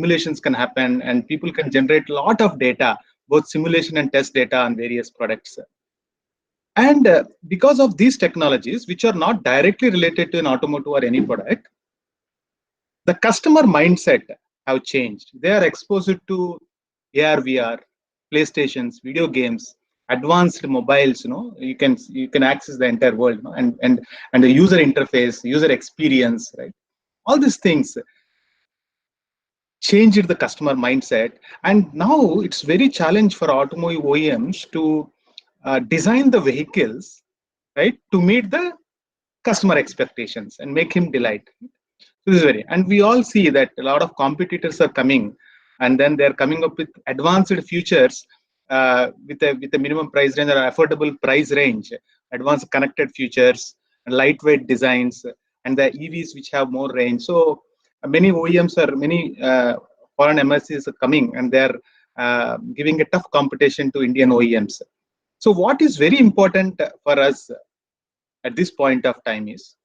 simulations can happen, and people can generate a lot of data, both simulation and test data on various products. And because of these technologies, which are not directly related to an automotive or any product, the customer mindset have changed. They are exposed to AR, VR, PlayStations, video games, advanced mobiles. You can access the entire world, and the user interface, user experience, right? All these things changed the customer mindset, and now it's very challenge for automotive OEMs to design the vehicles, right, to meet the customer expectations and make him delight. So this is very, and we all see that a lot of competitors are coming, and then they're coming up with advanced features with a minimum price range or affordable price range, advanced connected features, lightweight designs, and the EVs which have more range. So many foreign MNCs are coming, and they're giving a tough competition to Indian OEMs. So what is very important for us at this point of time is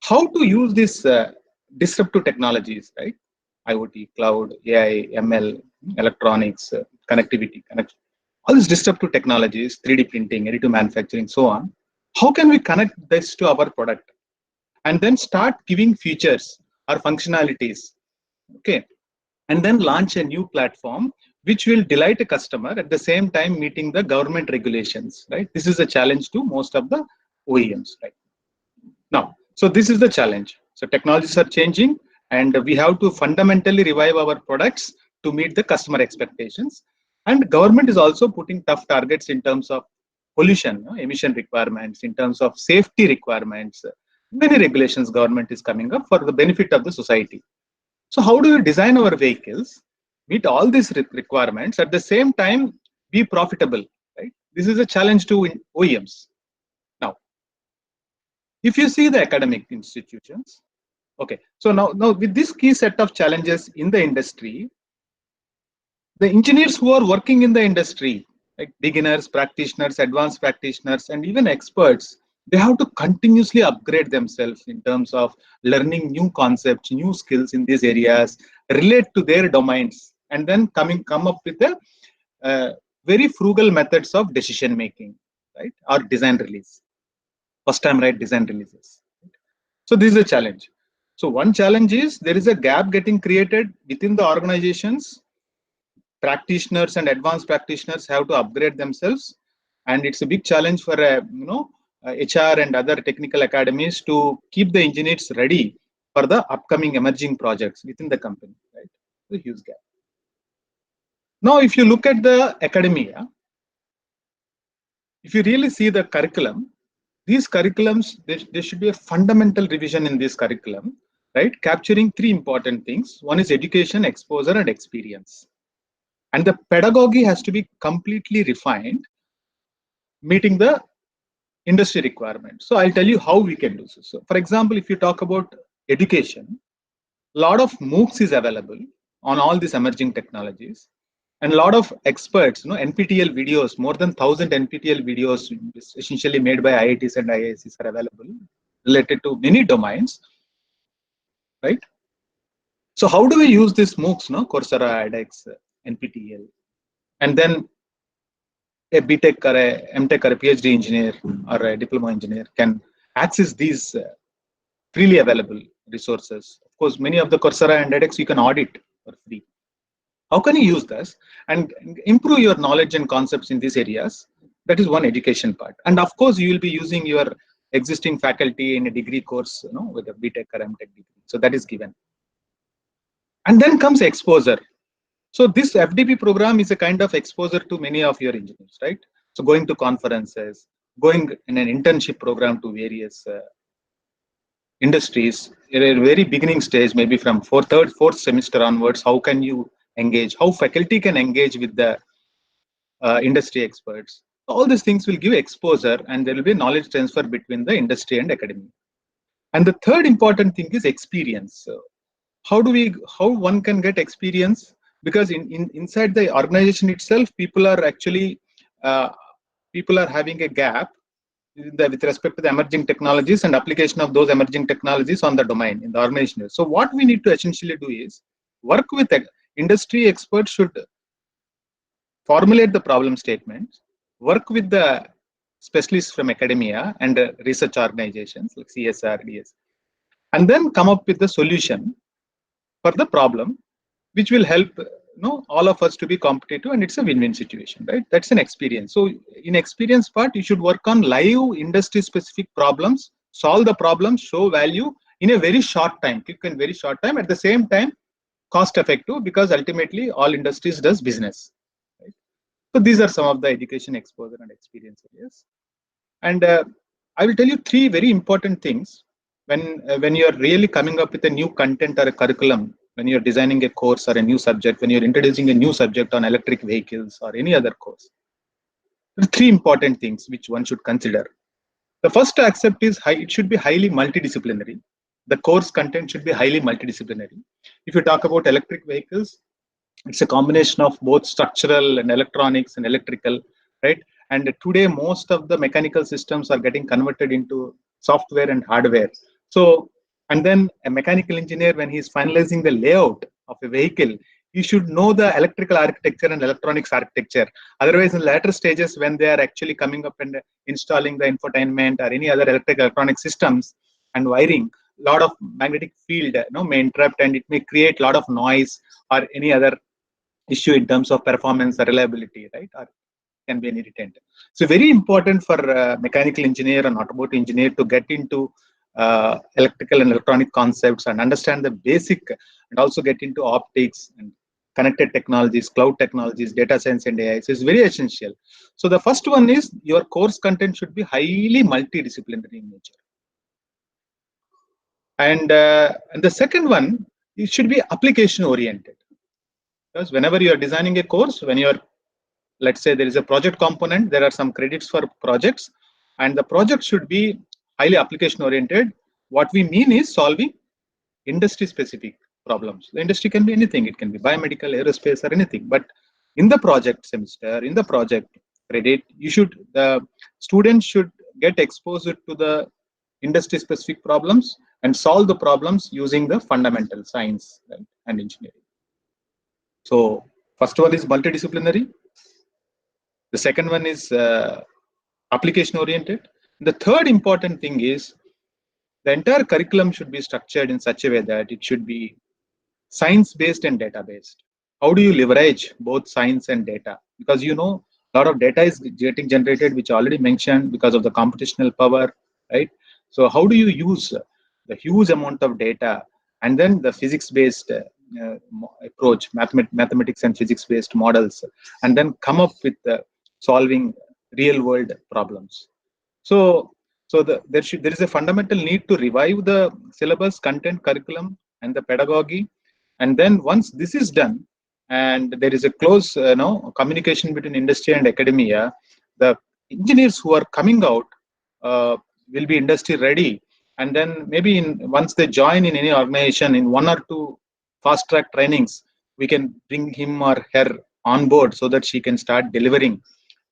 how to use these disruptive technologies, right? IoT, cloud, AI, ML, electronics, connectivity, all these disruptive technologies, 3D printing, additive manufacturing, so on. How can we connect this to our product and then start giving features or functionalities, okay? And then launch a new platform which will delight a customer at the same time meeting the government regulations, right? This is a challenge to most of the OEMs, right? Now, so this is the challenge. So technologies are changing, and we have to fundamentally revive our products to meet the customer expectations. And government is also putting tough targets in terms of pollution, emission requirements, in terms of safety requirements. Many regulations government is coming up for the benefit of the society. So how do we design our vehicles, meet all these requirements, at the same time be profitable, right? This is a challenge to OEMs. Now, if you see the academic institutions, okay, so now with this key set of challenges in the industry, the engineers who are working in the industry, like beginners, practitioners, advanced practitioners, and even experts, they have to continuously upgrade themselves in terms of learning new concepts, new skills in these areas, relate to their domains, and then come up with a very frugal methods of decision making, right, or design release. First time right design releases. So this is a challenge. So one challenge is there is a gap getting created within the organizations. Practitioners and advanced practitioners have to upgrade themselves, and it's a big challenge for HR and other technical academies to keep the engineers ready for the upcoming emerging projects within the company, right? The huge gap. Now, if you look at the academia, if you really see the curriculum, these curriculums, there should be a fundamental revision in this curriculum, right? Capturing three important things. One is education, exposure, and experience. And the pedagogy has to be completely refined, meeting the industry requirements. So I'll tell you how we can do this. So for example, if you talk about education, a lot of MOOCs is available on all these emerging technologies. And a lot of experts, NPTEL videos, more than 1,000 NPTEL videos, essentially made by IITs and IIScs, are available related to many domains, right? So how do we use these MOOCs, Coursera, edX, NPTEL, and then a BTech or a MTech or a PhD engineer or a diploma engineer can access these freely available resources. Of course, many of the Coursera and edX you can audit for free. How can you use this and improve your knowledge and concepts in these areas? That is one education part. And of course, you will be using your existing faculty in a degree course, with a BTech or MTech degree. So that is given. And then comes exposure. So this FDP program is a kind of exposure to many of your engineers, right? So going to conferences, going in an internship program to various industries at a very beginning stage, maybe from fourth semester onwards. How can you engage? How faculty can engage with the industry experts? All these things will give exposure, and there will be knowledge transfer between the industry and academia. And the third important thing is experience. So how one can get experience? Because inside the organization itself, people are having a gap with respect to the emerging technologies and application of those emerging technologies on the domain in the organization. So what we need to essentially do is work with industry experts should formulate the problem statements, work with the specialists from academia and research organizations like CSR, DS, and then come up with the solution for the problem, which will help all of us to be competitive, and it's a win-win situation, right? That's an experience. So in experience part, you should work on live industry specific problems, solve the problem, show value in a very short time, quick and very short time, at the same time cost effective, because ultimately all industries does business, right? So these are some of the education exposure and experience areas. And I will tell you three very important things when you are really coming up with a new content or a curriculum, when you're designing a course or a new subject, when you're introducing a new subject on electric vehicles or any other course. There are three important things which one should consider. The first to accept is it should be highly multidisciplinary. The course content should be highly multidisciplinary. If you talk about electric vehicles, it's a combination of both structural and electronics and electrical, right? And today, most of the mechanical systems are getting converted into software and hardware. So, and then a mechanical engineer, when he's finalizing the layout of a vehicle, he should know the electrical architecture and electronics architecture. Otherwise, in later stages, when they are actually coming up and installing the infotainment or any other electronic systems and wiring, a lot of magnetic field may interrupt, and it may create a lot of noise or any other issue in terms of performance or reliability, right? Or can be an irritant. So very important for mechanical engineer and automotive engineer to get into electrical and electronic concepts and understand the basic, and also get into optics and connected technologies, cloud technologies, data science and AI. So it's very essential. So the first one is your course content should be highly multidisciplinary in nature. And the second one, it should be application oriented. Because whenever you are designing a course, when you are, let's say there is a project component, there are some credits for projects, and the project should be highly application oriented. What we mean is solving industry specific problems. The industry can be anything. It can be biomedical, aerospace, or anything. But in the project semester, in the project credit, the students should get exposed to the industry specific problems and solve the problems using the fundamental science, right, and engineering. So first one is multidisciplinary. The second one is application oriented. The third important thing is the entire curriculum should be structured in such a way that it should be science based and data based. How do you leverage both science and data? Because a lot of data is getting generated, which I already mentioned, because of the computational power, right? So how do you use the huge amount of data and then the physics based approach, mathematics and physics based models, and then come up with solving real world problems. So there is a fundamental need to revive the syllabus, content, curriculum, and the pedagogy. And then once this is done, and there is a close communication between industry and academia, the engineers who are coming out will be industry ready. And then maybe once they join in any organization, in 1 or 2 fast track trainings, we can bring him or her on board so that she can start delivering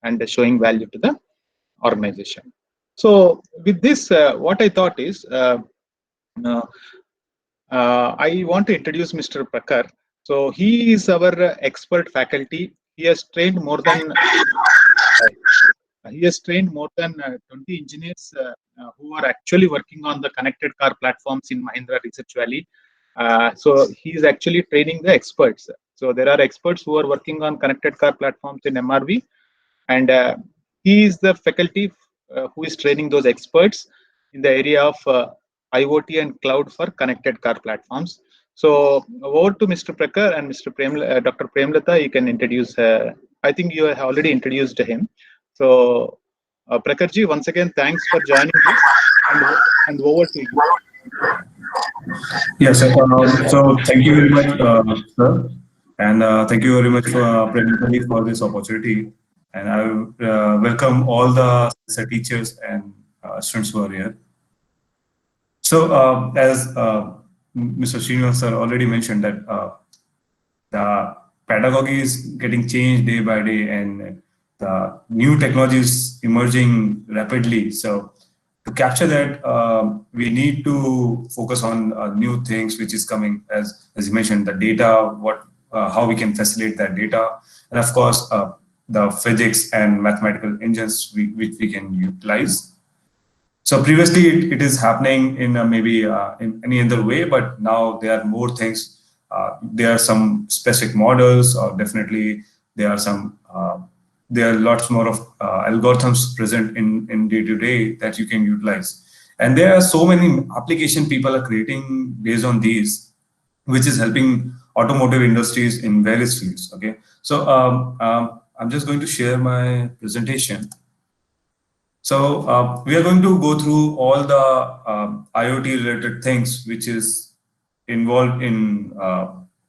and showing value to the organization. So with this, what I thought is, I want to introduce Mr. Prakhar. So he is our expert faculty. He has trained more than 20 engineers who are actually working on the connected car platforms in Mahindra Research Valley. So he is actually training the experts. So there are experts who are working on connected car platforms in MRV, and he is the faculty who is training those experts in the area of IoT and cloud for connected car platforms. So over to Mr. Prakhar and Dr. Premlata. You can introduce. I think you have already introduced him. So Prakharji, once again, thanks for joining us, and over to you. Yes, so thank you very much, sir, and thank you very much for this opportunity. And I welcome all the teachers and students who are here. So, as Mr. Srinivas sir already mentioned, that the pedagogy is getting changed day by day, and the new technologies emerging rapidly. So, to capture that, we need to focus on new things which is coming, as you mentioned, the data, how we can facilitate that data, and of course the physics and mathematical engines which we can utilize. So previously it is happening in maybe in any other way, but now there are more things. There are some specific models, or definitely there are some. There are lots more of algorithms present in day-to-day that you can utilize, and there are so many application people are creating based on these, which is helping automotive industries in various fields. Okay, so I'm just going to share my presentation. So we are going to go through all the IoT related things which is involved in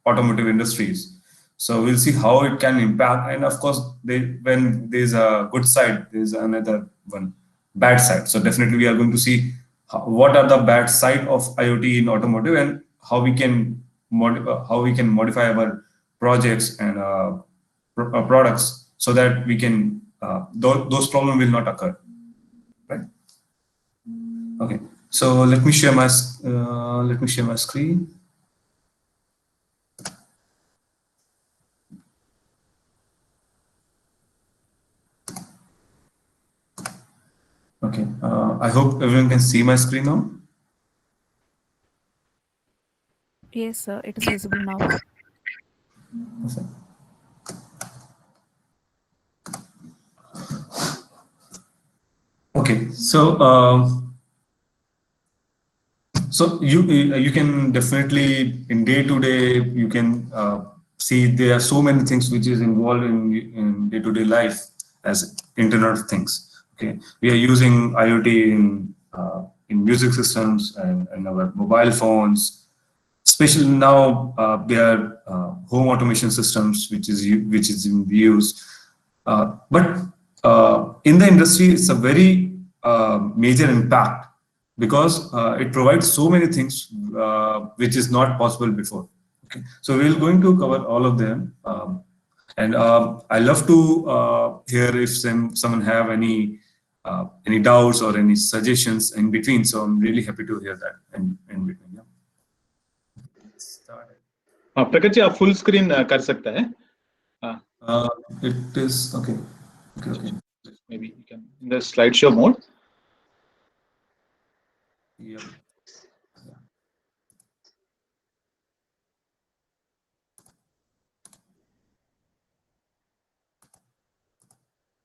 automotive industries. So we'll see how it can impact, and of course, when there's a good side, there's another one bad side. So definitely, we are going to see what are the bad side of IoT in automotive, and how we can modify our projects and products so that we can those problems will not occur. Right. Okay. So let me share my screen. Okay. I hope everyone can see my screen now. Yes, sir. It is visible now. Okay. So you can definitely in day-to-day you can see there are so many things which is involved in day-to-day life as Internet of Things. Okay, we are using IoT in music systems and our mobile phones. Especially now, there are home automation systems which is in use. But in the industry, it's a very major impact, because it provides so many things which is not possible before. Okay, so we're going to cover all of them, and I love to hear if someone have any doubts or any suggestions in between. So I'm really happy to hear that in between. Yeah. Prakash ji, आप full screen कर सकते हैं? It is okay. Okay. Maybe you can in the slideshow mode. Yeah.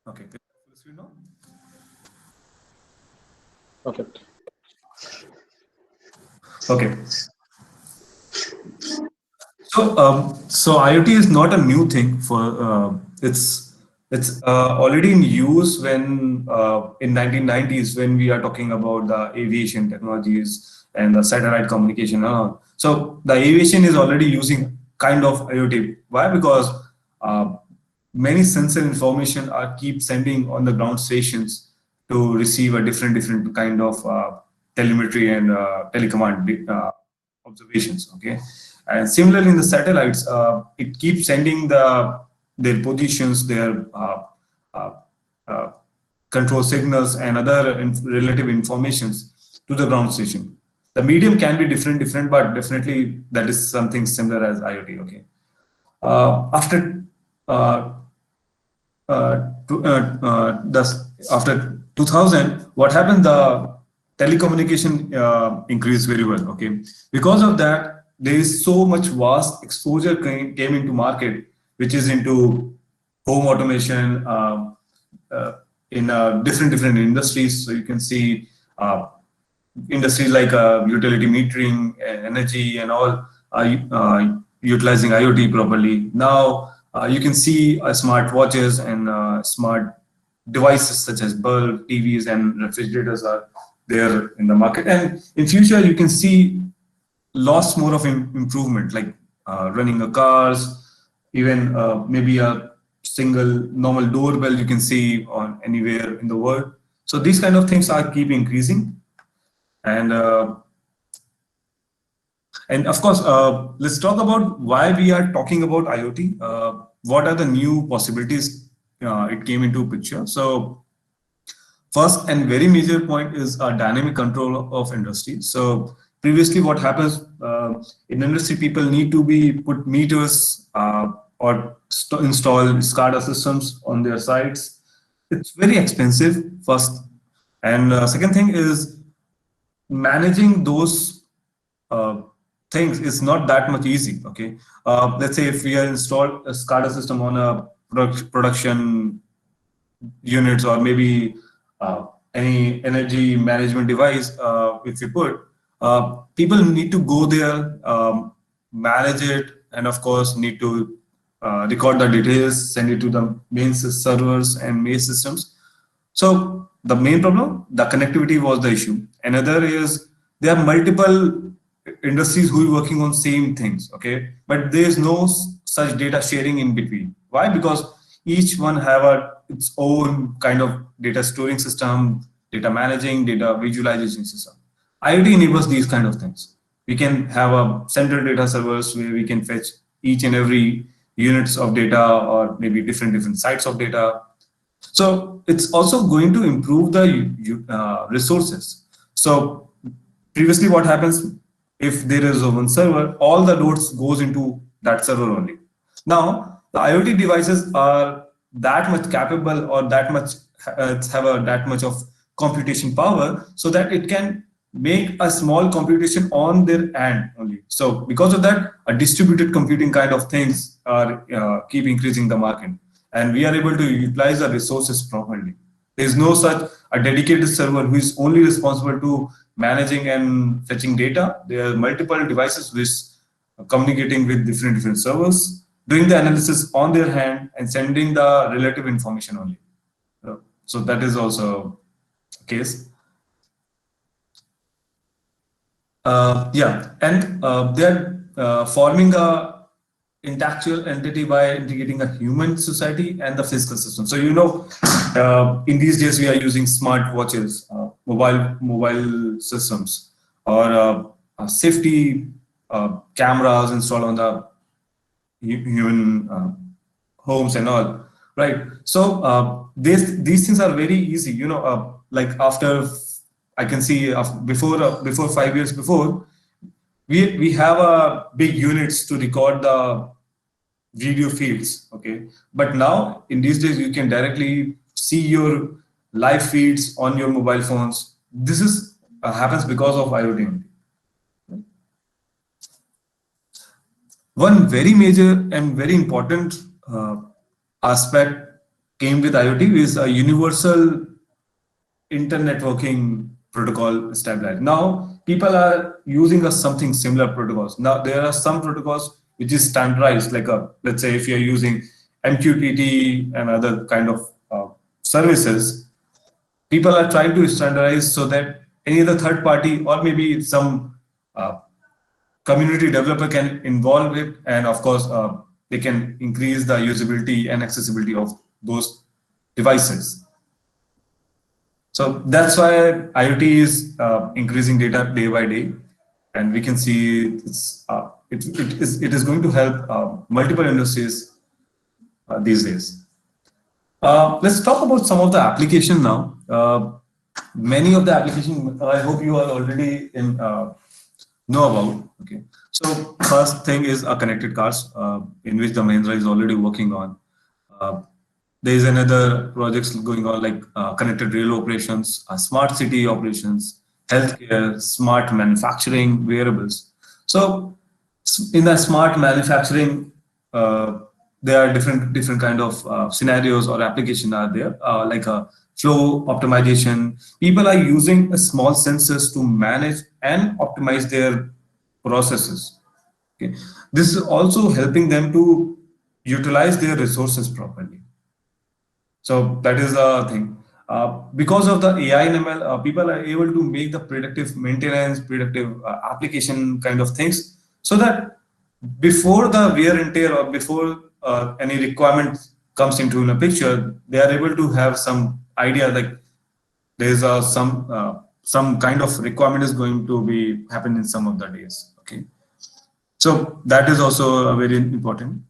Okay. Full screen now? Perfect. Okay. So IoT is not a new thing. It's already in use when in 1990s, when we are talking about the aviation technologies and the satellite communication. So the aviation is already using kind of IoT. Why? Because many sensor information are keep sending on the ground stations to receive a different kind of telemetry and telecommand observations. Okay. And similarly, in the satellites, it keeps sending their positions, their control signals, and other relative informations to the ground station. The medium can be different, but definitely that is something similar as IoT. Okay. After 2000, what happened? The telecommunication increased very well. Okay, because of that, there is so much vast exposure came into market, which is into home automation in different industries. So you can see industries like utility metering, energy, and all utilizing IoT properly. Now you can see smart watches and smart devices such as bulb, TVs, and refrigerators are there in the market. And in future, you can see lots more of improvement, like running a cars, even maybe a single normal doorbell you can see on anywhere in the world. So these kind of things are keep increasing, and of course, let's talk about why we are talking about IoT. What are the new possibilities it came into picture? So First and very major point is a dynamic control of industry. So previously what happens in industry, people need to be put meters or install SCADA systems on their sites. It's very expensive first. And second thing is managing those uh, things is not that much easy. Okay, let's say if we are installed a SCADA system on a production units or maybe any energy management device, if you put, people need to go there, manage it, and of course need to record the details, send it to the main servers and main systems. So the main problem, the connectivity was the issue. Another is there are multiple industries who are working on same things, okay? But there is no such data sharing in between. Why? Because each one have its own kind of data storing system, data managing, data visualization system. IoT enables these kind of things. We can have a central data servers where we can fetch each and every units of data or maybe different sites of data. So it's also going to improve the resources. So previously what happens, if there is a one server, all the loads goes into that server only. Now the IoT devices are that much capable or that much have that much of computation power so that it can make a small computation on their end only. So because of that, a distributed computing kind of things are keep increasing the market, and we are able to utilize the resources properly. There is no such a dedicated server who is only responsible to managing and fetching data. There are multiple devices which are communicating with different servers, doing the analysis on their hand and sending the relative information only. So that is also a case. Yeah, and they're forming a intellectual entity by integrating a human society and the physical system. So in these days we are using smart watches, mobile systems, or safety cameras installed on the human homes and all, right? So these things are very easy. Like after I can see before 5 years before, we have a big units to record the video feeds, okay? But now in these days you can directly see your live feeds on your mobile phones. This is happens because of IoT. One very major and very important aspect came with IoT is a universal internetworking protocol stabilized. Now people are using something similar protocols. Now there are some protocols which is standardized, like let's say if you're using MQTT and other kind of services, people are trying to standardize so that any other third party or maybe some community developer can involve it, and of course they can increase the usability and accessibility of those devices. So that's why IoT is increasing data day by day, and we can see it is going to help multiple industries these days. Let's talk about some of the application now. Many of the applications I hope you are already know about. Okay, so first thing is connected cars, in which the Mahindra is already working on. There is another projects going on like connected rail operations, smart city operations, healthcare, smart manufacturing, wearables. So in the smart manufacturing, there are different kind of scenarios or application are there, like a flow optimization. People are using small sensors to manage and optimize their processes. Okay, this is also helping them to utilize their resources properly. So that is the thing. Because of the AI and ML, people are able to make the predictive maintenance, predictive application kind of things, so that before the wear and tear or before any requirement comes into a picture, they are able to have some idea like there's some kind of requirement is going to be happen in some of the days. Okay, so that is also very important.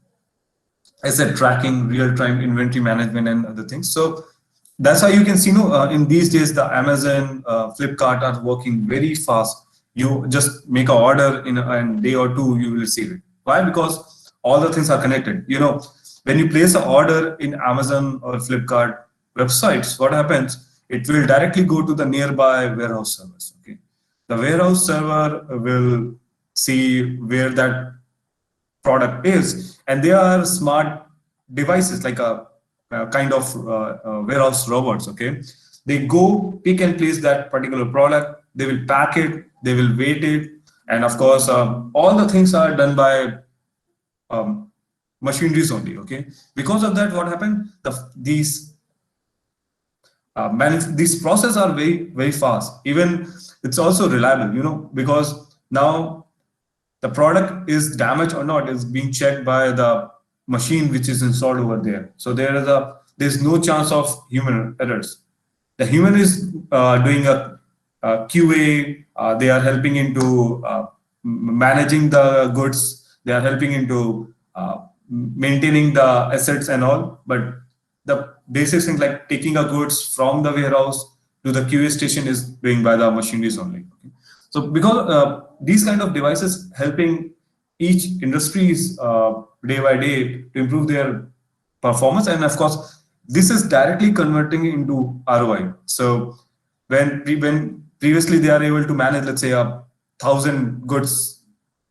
I said tracking, real-time inventory management, and other things. So that's how you can see, in these days, the Amazon, Flipkart are working very fast. You just make an order in a day or two, you will receive it. Why? Because all the things are connected. When you place an order in Amazon or Flipkart websites, what happens? It will directly go to the nearby warehouse servers. Okay, the warehouse server will see where that product is, and they are smart devices like a kind of warehouse robots. Okay, they go pick and place that particular product, they will pack it, they will weight it, and of course all the things are done by machineries only. Okay, because of that, what happened, these processes are very fast. Even it's also reliable, because now the product is damaged or not is being checked by the machine which is installed over there. So there's no chance of human errors. The human is doing a QA. They are helping into managing the goods. They are helping into maintaining the assets and all. But the basic thing like taking a goods from the warehouse to the QA station is doing by the machineries only. Okay? So because these kind of devices helping each industries day by day to improve their performance, and of course this is directly converting into ROI. So when previously they are able to manage, let's say, 1,000 goods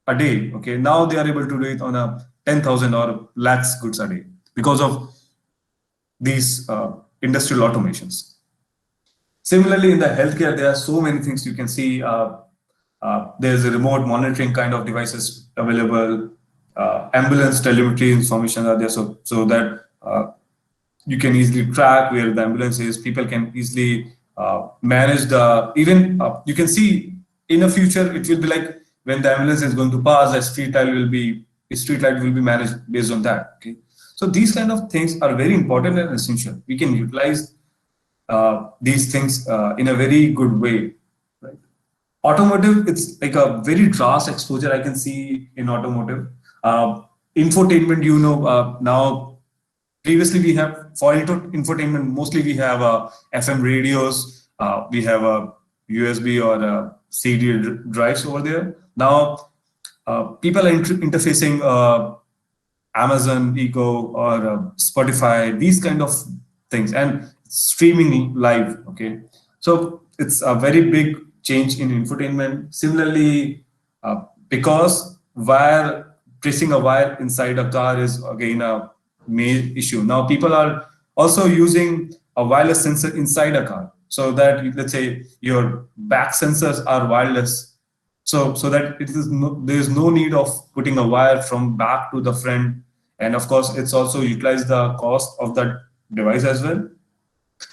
a day, okay, now they are able to do it on a 10,000 or lakhs goods a day because of these industrial automations. Similarly, in the healthcare, there are so many things you can see. There's a remote monitoring kind of devices available. Ambulance telemetry information are there, so that you can easily track where the ambulance is. People can easily manage the, even you can see in the future it will be like when the ambulance is going to pass, a street light will be managed based on that. Okay, so these kind of things are very important and essential. We can utilize these things in a very good way. Right? Automotive, it's like a very vast exposure I can see in automotive. Infotainment, now previously we have for infotainment mostly we have FM radios, we have a USB or a CD drives over there. Now people are interfacing Amazon Echo or Spotify, these kind of things, and streaming live. Okay, so it's a very big change in infotainment. Similarly, because placing a wire inside a car is again a main issue. Now people are also using a wireless sensor inside a car, so that let's say your back sensors are wireless, so that there is no need of putting a wire from back to the front, and of course it's also utilize the cost of that device as well.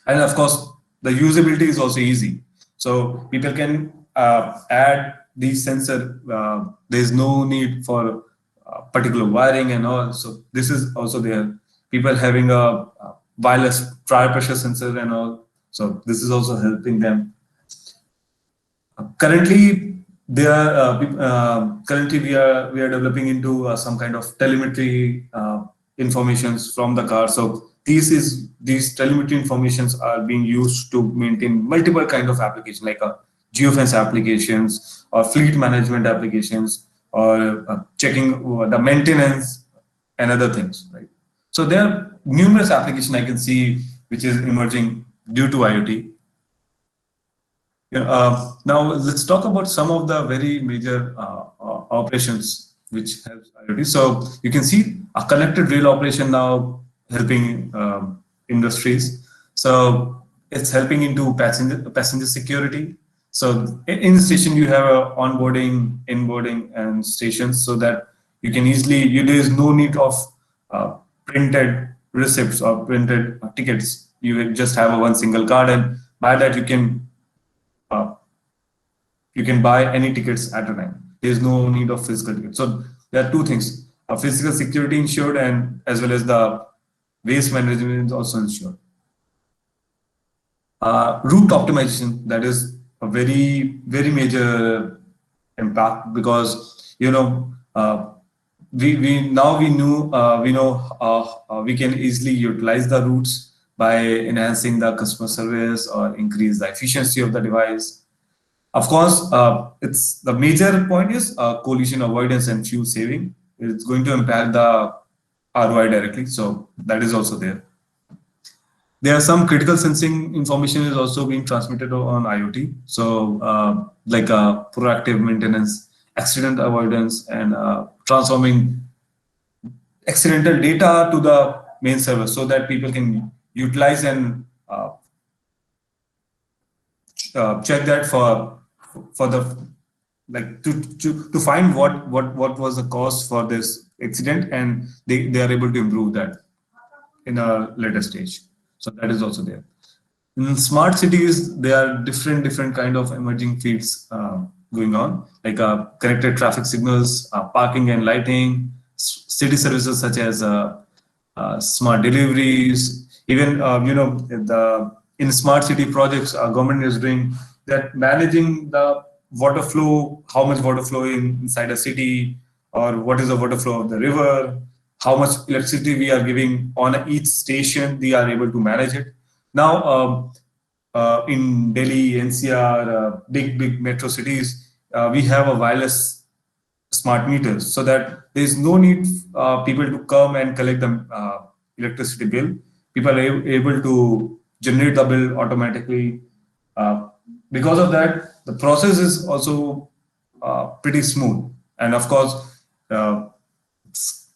And of course, the usability is also easy. So people can add these sensor. There's no need for particular wiring and all. So this is also there. People having a wireless tire pressure sensor and all. So this is also helping them. Currently, we are developing into some kind of telemetry informations from the car. So these telemetry informations are being used to maintain multiple kind of applications like geofence applications or fleet management applications or checking the maintenance and other things, right? So there are numerous applications I can see which is emerging due to IoT. Now let's talk about some of the very major operations which helps IoT. So you can see a connected rail operation now helping industries. So it's helping into passenger security. So in the station you have onboarding, inboarding, and stations, so that you can easily there is no need of printed receipts or printed tickets. You just have one single card, and by that you can buy any tickets at a time. There is no need of physical tickets. So there are two things: physical security ensured, and as well as the waste management is also ensured. Route optimization, that is a very major impact, because we know we can easily utilize the routes by enhancing the customer service or increase the efficiency of the device. Of course, it's the major point is collision avoidance and fuel saving. It's going to impact the ROI directly, so that is also there. There are some critical sensing information is also being transmitted on IoT. So like proactive maintenance, accident avoidance, and transforming accidental data to the main server so that people can utilize and check that for the like to find what was the cause for this accident, and they are able to improve that in a later stage. So that is also there. In smart cities, there are different kind of emerging fields going on, like connected traffic signals, parking and lighting, city services such as smart deliveries. Even in smart city projects, government is doing that, managing the water flow, how much water flow inside a city, or what is the water flow of the river, how much electricity we are giving on each station. They are able to manage it. Now, in Delhi, NCR, big metro cities, we have a wireless smart meters, so that there is no need people to come and collect the electricity bill. People are able to generate the bill automatically. Because of that, the process is also pretty smooth. And of course,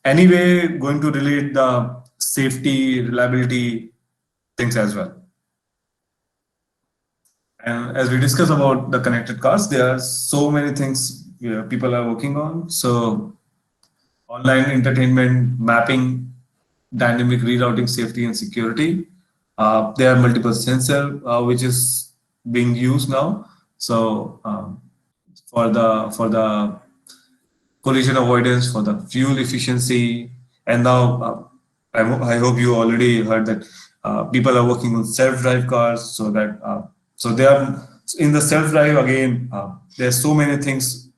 anyway, going to relate the safety, reliability things as well. And as we discuss about the connected cars, there are so many things people are working on. So online entertainment, mapping, dynamic rerouting, safety and security. There are multiple sensors which is being used now. So for the collision avoidance, for the fuel efficiency, and now I hope you already heard that people are working on self-drive cars, so that so they are in the self-drive again. There's so many things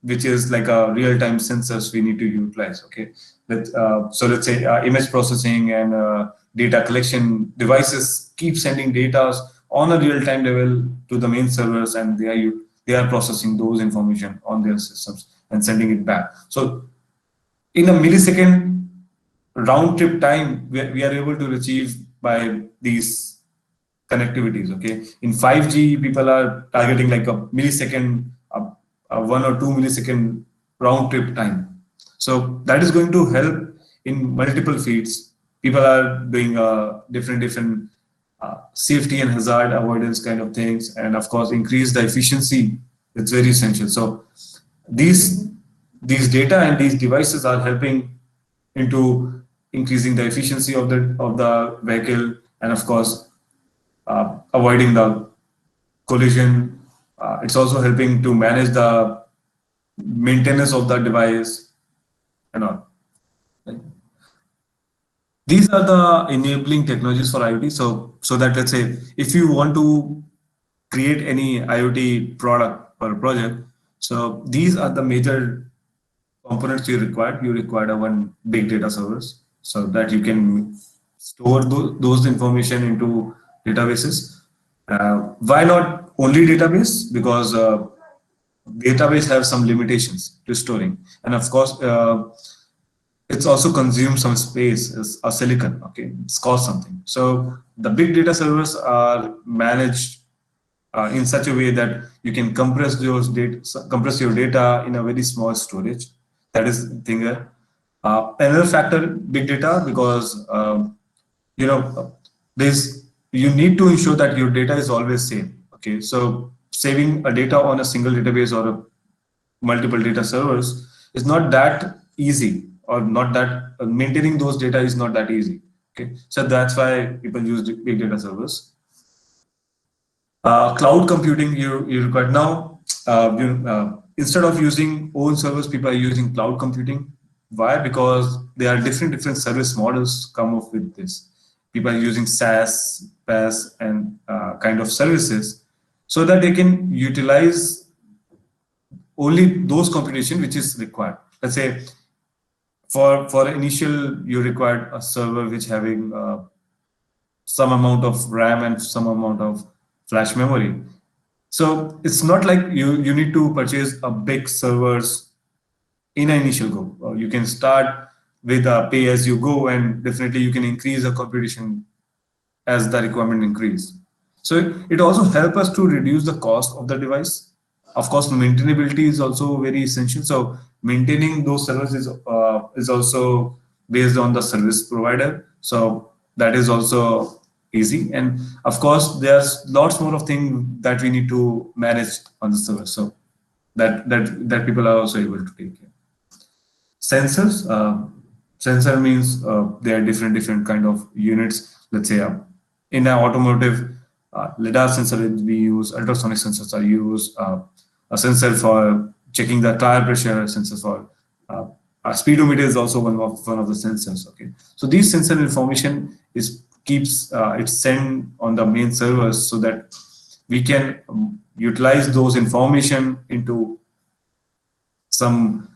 which is like a real-time sensors we need to utilize. Okay, so let's say image processing and data collection devices keep sending data on a real-time level to the main servers, and they are processing those information on their systems and sending it back. So in a millisecond round trip time, we are able to achieve by these connectivities. Okay, in 5G, people are targeting like a millisecond, 1 or 2 millisecond round trip time. So that is going to help in multiple fields. People are doing different safety and hazard avoidance kind of things, and of course increase the efficiency. It's very essential. So these data and these devices are helping into increasing the efficiency of the vehicle, and of course avoiding the collision. It's also helping to manage the maintenance of the device and all. These are the enabling technologies for IoT. So that, let's say, if you want to create any IoT product or project, so these are the major components you require. You require a one big data service, so that you can store those information into databases. Why not only database? Because database have some limitations to storing, and of course it's also consumes some space as a silicon. Okay, it's cost something. So the big data servers are managed in such a way that you can compress your data in a very small storage. That is the thing there. Another factor, big data, because you need to ensure that your data is always safe. Okay, so saving a data on a single database or multiple data servers is not that easy, or not that maintaining those data is not that easy. Okay, so that's why people use big data servers. Cloud computing you require now. Instead of using own servers, people are using cloud computing. Why? Because there are different service models come up with this. People are using SaaS, PaaS, and kind of services, so that they can utilize only those computation which is required. Let's say for initial, you required a server which having some amount of RAM and some amount of flash memory. So it's not like you need to purchase a big servers in an initial go. You can start with a pay as you go, and definitely you can increase the computation as the requirement increase. So it also helps us to reduce the cost of the device. Of course, maintainability is also very essential. So maintaining those servers is also based on the service provider. So that is also easy. And of course, there's lots more of things that we need to manage on the server. So that people are also able to take care. Sensors. Sensor means there are different kind of units. Let's say in an automotive, lidar sensor we use, ultrasonic sensors are used, a sensor for checking the tire pressure, sensor for a speedometer is also one of the sensors. Okay, so these sensor information keeps it's sent on the main servers so that we can utilize those information into some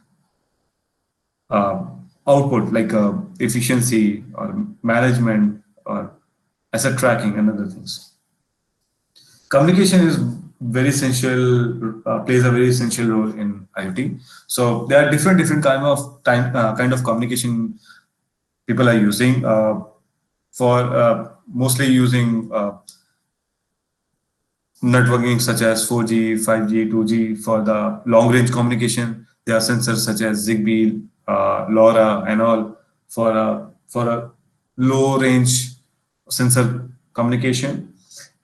output like efficiency or management or asset tracking and other things. Communication is very essential, plays a very essential role in IoT. So there are different kind of communication people are using for mostly using networking such as 4G, 5G, 2G. For the long range communication, there are sensors such as Zigbee, LoRa, and all for a low range sensor communication.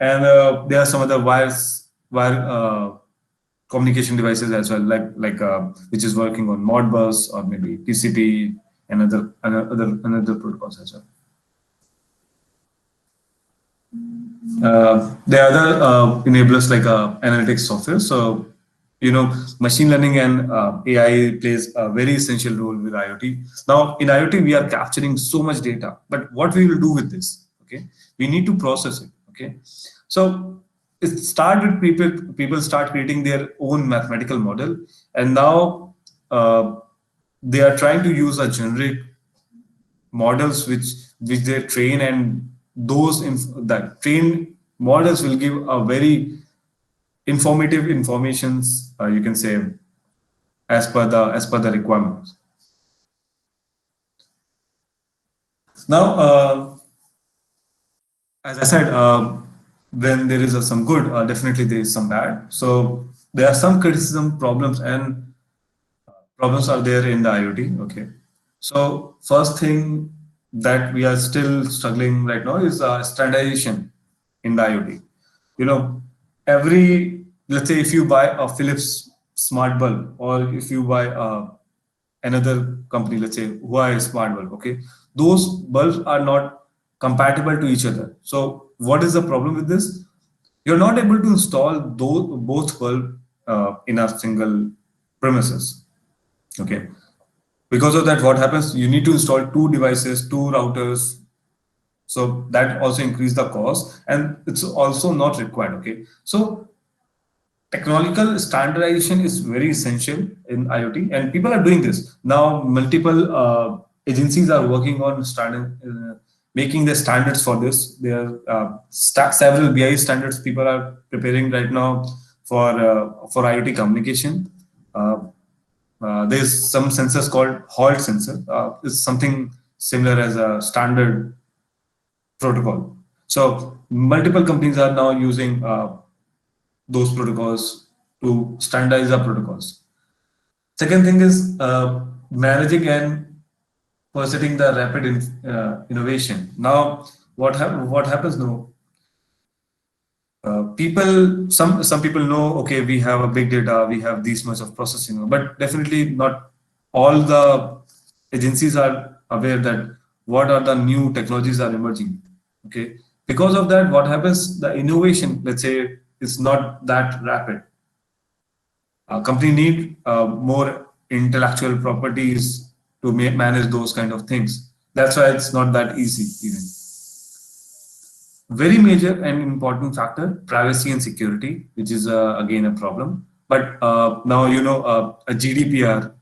And there are some other wire communication devices as well, like which is working on Modbus or maybe TCP and another protocols as well. There are other enablers like analytics software. So machine learning and AI plays a very essential role with IoT. Now, in IoT, we are capturing so much data, but what we will do with this? Okay, we need to process it. Okay, so it started with people start creating their own mathematical model, and now they are trying to use a generic models which they train, and those that trained models will give a very informative informations, you can say, as per the requirements. Now, as I said, when there is some good, definitely there is some bad. So there are some criticism, problems, and problems are there in the IoT. Okay, so first thing that we are still struggling right now is standardization in the IoT. Let's say if you buy a Philips smart bulb, or if you buy another company, let's say Huawei smart bulb, okay, those bulbs are not compatible to each other. So what is the problem with this? You're not able to install both bulbs in a single premises. Okay, because of that, what happens? You need to install two devices, two routers. So that also increases the cost, and it's also not required. Okay, so technological standardization is very essential in IoT, and people are doing this now. Multiple agencies are working on making the standards for this. There are several BI standards people are preparing right now for IoT communication. There's some sensors called Halt sensor. It's something similar as a standard protocol. So multiple companies are now using those protocols to standardize the protocols. Second thing is managing and pursuing the rapid innovation. Now, what happens now? Some people know, okay, we have a big data, we have this much of processing, but definitely not all the agencies are aware that what are the new technologies are emerging. Okay, because of that, what happens? The innovation, let's say, is not that rapid. Company need more intellectual properties to manage those kind of things. That's why it's not that easy even. Very major and important factor, privacy and security, which is again a problem. But now a GDPR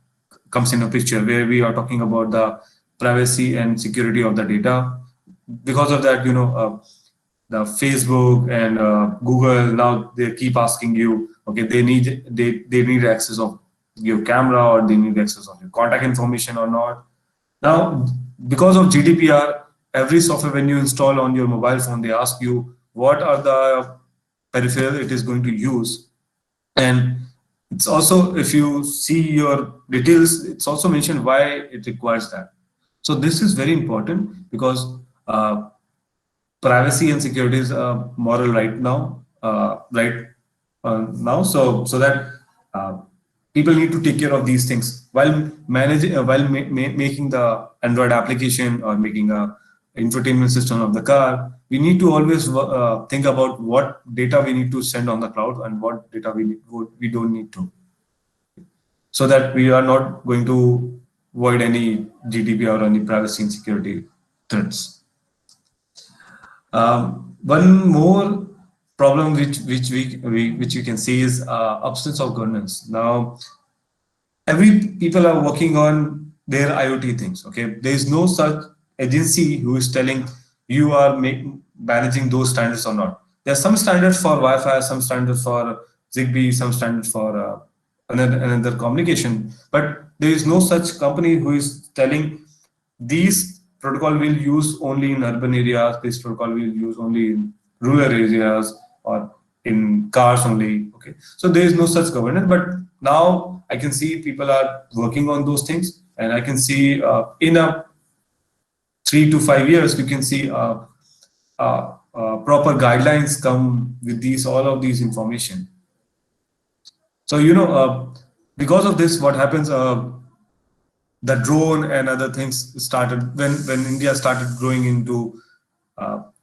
comes in a picture where we are talking about the privacy and security of the data. Because of that, the Facebook and Google, now they keep asking you, okay, they need access of your camera, or they need access of your contact information or not. Now, because of GDPR, every software when you install on your mobile phone, they ask you what are the peripheral it is going to use. And it's also, if you see your details, it's also mentioned why it requires that. So this is very important, because privacy and security is moral right now, so that people need to take care of these things while managing, making the Android application or making a infotainment system of the car. We need to always think about what data we need to send on the cloud and what data we don't need to, so that we are not going to avoid any GDPR or any privacy and security threats. One more problem which we can see is absence of governance. Now, every people are working on their IoT things. Okay, there is no such agency who is telling you are managing those standards or not. There are some standards for Wi-Fi, some standards for Zigbee, some standards for another communication, but there is no such company who is telling these protocol will use only in urban areas, this protocol will use only in rural areas, or in cars only. Okay, so there is no such governance, but now I can see people are working on those things, and I can see in a 3 to 5 years we can see proper guidelines come with all of these information. So because of this, what happens, the drone and other things started when India started growing into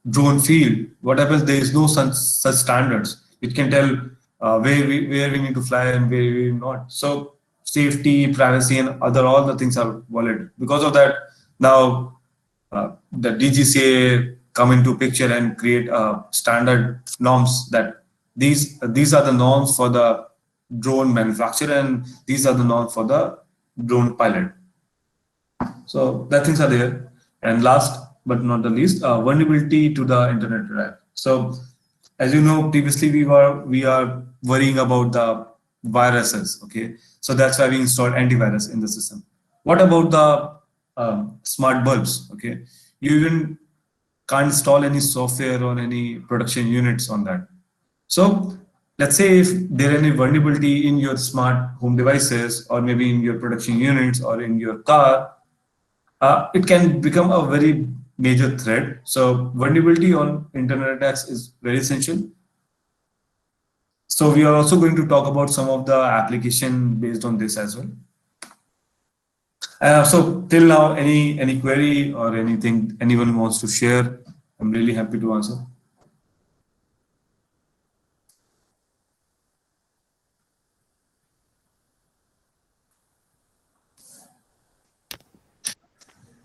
drone field. What happens? There is no such standards which can tell where we need to fly and where we not. So safety, privacy, and all the things are violated. Because of that, now the DGCA come into picture and create standard norms that these are the norms for the drone manufacturer, and these are the norms for the drone pilot. So that things are there. And last but not the least, vulnerability to the internet attack. So as you know, previously we are worrying about the viruses. Okay, so that's why we installed antivirus in the system. What about the smart bulbs? Okay, you even can't install any software or any production units on that. So let's say if there are any vulnerability in your smart home devices, or maybe in your production units, or in your car, it can become a very major threat. So vulnerability on internet attacks is very essential. So we are also going to talk about some of the application based on this as well. So till now, any query or anything anyone wants to share, I'm really happy to answer.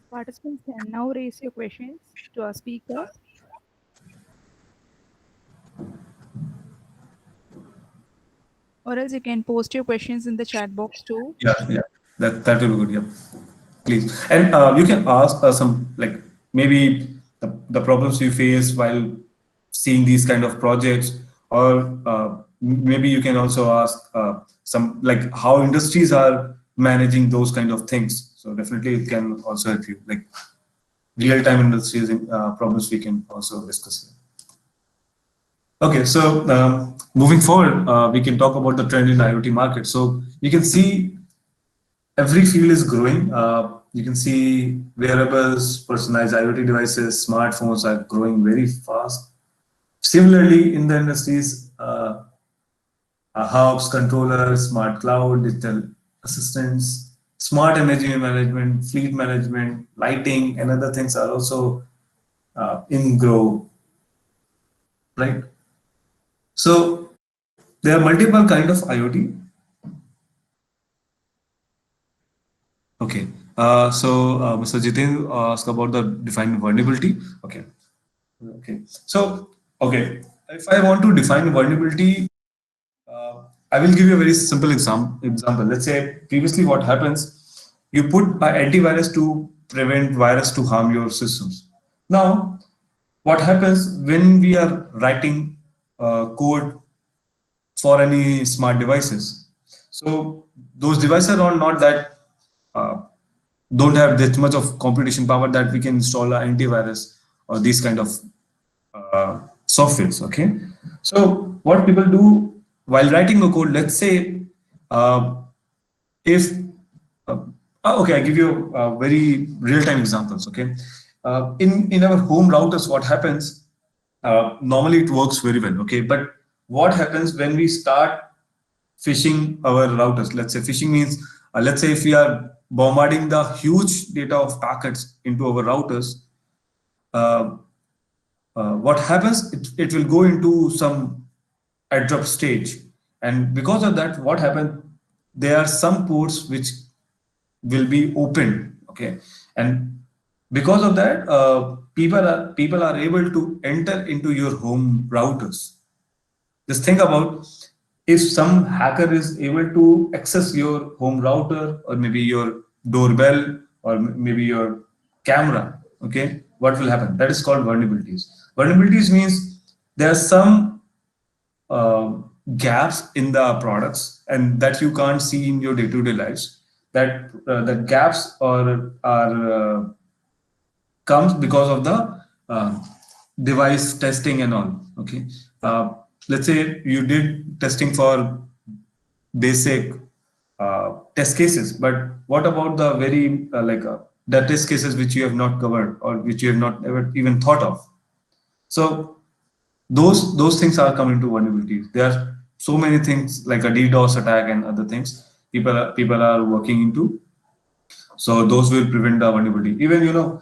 Participants can now raise your questions to our speaker. Or else you can post your questions in the chat box too. Yeah, that will be good. Yeah, please. And you can ask some, like, maybe the problems you face while seeing these kind of projects, or maybe you can also ask some, like, how industries are managing those kind of things. So definitely it can also help you, like real-time industries problems we can also discuss here. Okay, so moving forward, we can talk about the trend in IoT market. So you can see every field is growing. You can see wearables, personalized IoT devices, smartphones are growing very fast. Similarly, in the industries, hubs, controllers, smart cloud, digital assistants, smart energy management, fleet management, lighting, and other things are also in grow, right? So there are multiple kind of IoT. Okay, Mr. Jitin asked about the defined vulnerability. Okay, So if I want to define vulnerability, I will give you a very simple example. Let's say previously what happens, you put an antivirus to prevent virus to harm your systems. Now, what happens when we are writing code for any smart devices. So those devices are not that uh, don't have that much of computation power that we can install an antivirus or these kind of softwares. Okay, so what people do while writing a code, let's say uh, if uh, okay, I give you very real-time examples. Okay, in our home routers, what happens? Normally, it works very well. Okay, but what happens when we start phishing our routers? Let's say phishing means, let's say if we are bombarding the huge data of packets into our routers, uh, what happens? It will go into some abrupt stage, and because of that, what happens? There are some ports which will be opened. Okay, and because of that, people are able to enter into your home routers. Just think about, if some hacker is able to access your home router or maybe your doorbell or maybe your camera. Okay, what will happen? That is called vulnerabilities. Vulnerabilities means there are some uh, gaps in the products and that you can't see in your day-to-day lives. That the gaps are comes because of the device testing and all. Okay, let's say you did testing for basic test cases, but what about the very the test cases which you have not covered or which you have not ever even thought of? So those things are coming to vulnerabilities. There are so many things like a DDoS attack and other things people are working into. So those will prevent the vulnerability. Even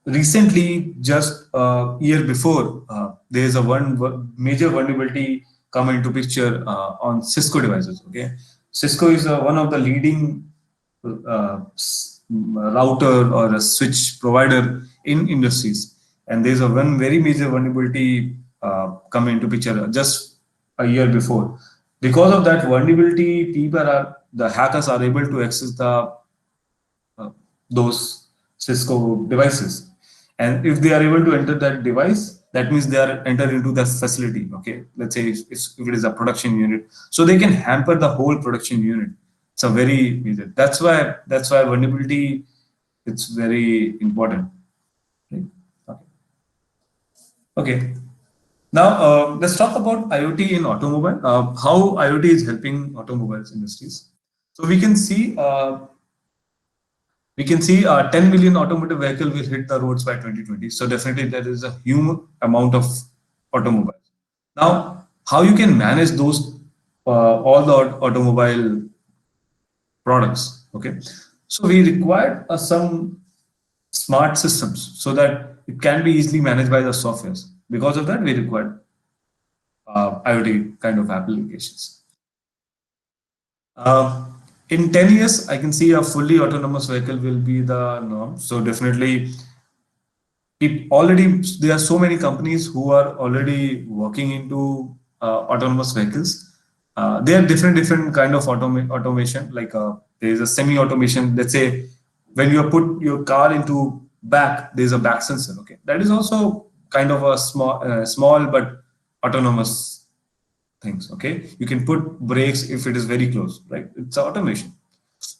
recently, just a year before, there is a major vulnerability come into picture on Cisco devices. Okay, Cisco is one of the leading router or a switch provider in industries, and there's a one very major vulnerability come into picture just a year before. Because of that vulnerability, the hackers are able to access uh, those Cisco devices. And if they are able to enter that device, that means they are entered into the facility. Okay, let's say if it is a production unit, so they can hamper the whole production unit. It's a very major. That's why vulnerability, it's very important. Right? Okay. Okay. Now let's talk about IoT in automobile. How IoT is helping automobiles industries. So we can see 10 million automotive vehicle will hit the roads by 2020. So definitely there is a huge amount of automobiles. Now, how you can manage those all the automobile products? Okay, so we required some smart systems so that it can be easily managed by the softwares. Because of that, we required IoT kind of applications. Uh, in 10 years, I can see a fully autonomous vehicle will be the norm. So definitely, there are so many companies who are already working into autonomous vehicles. There are different kind of automation. Like there is a semi-automation. Let's say when you put your car into back, there is a back sensor. Okay, that is also kind of a small but autonomous things. Okay, you can put brakes if it is very close. Right, it's automation.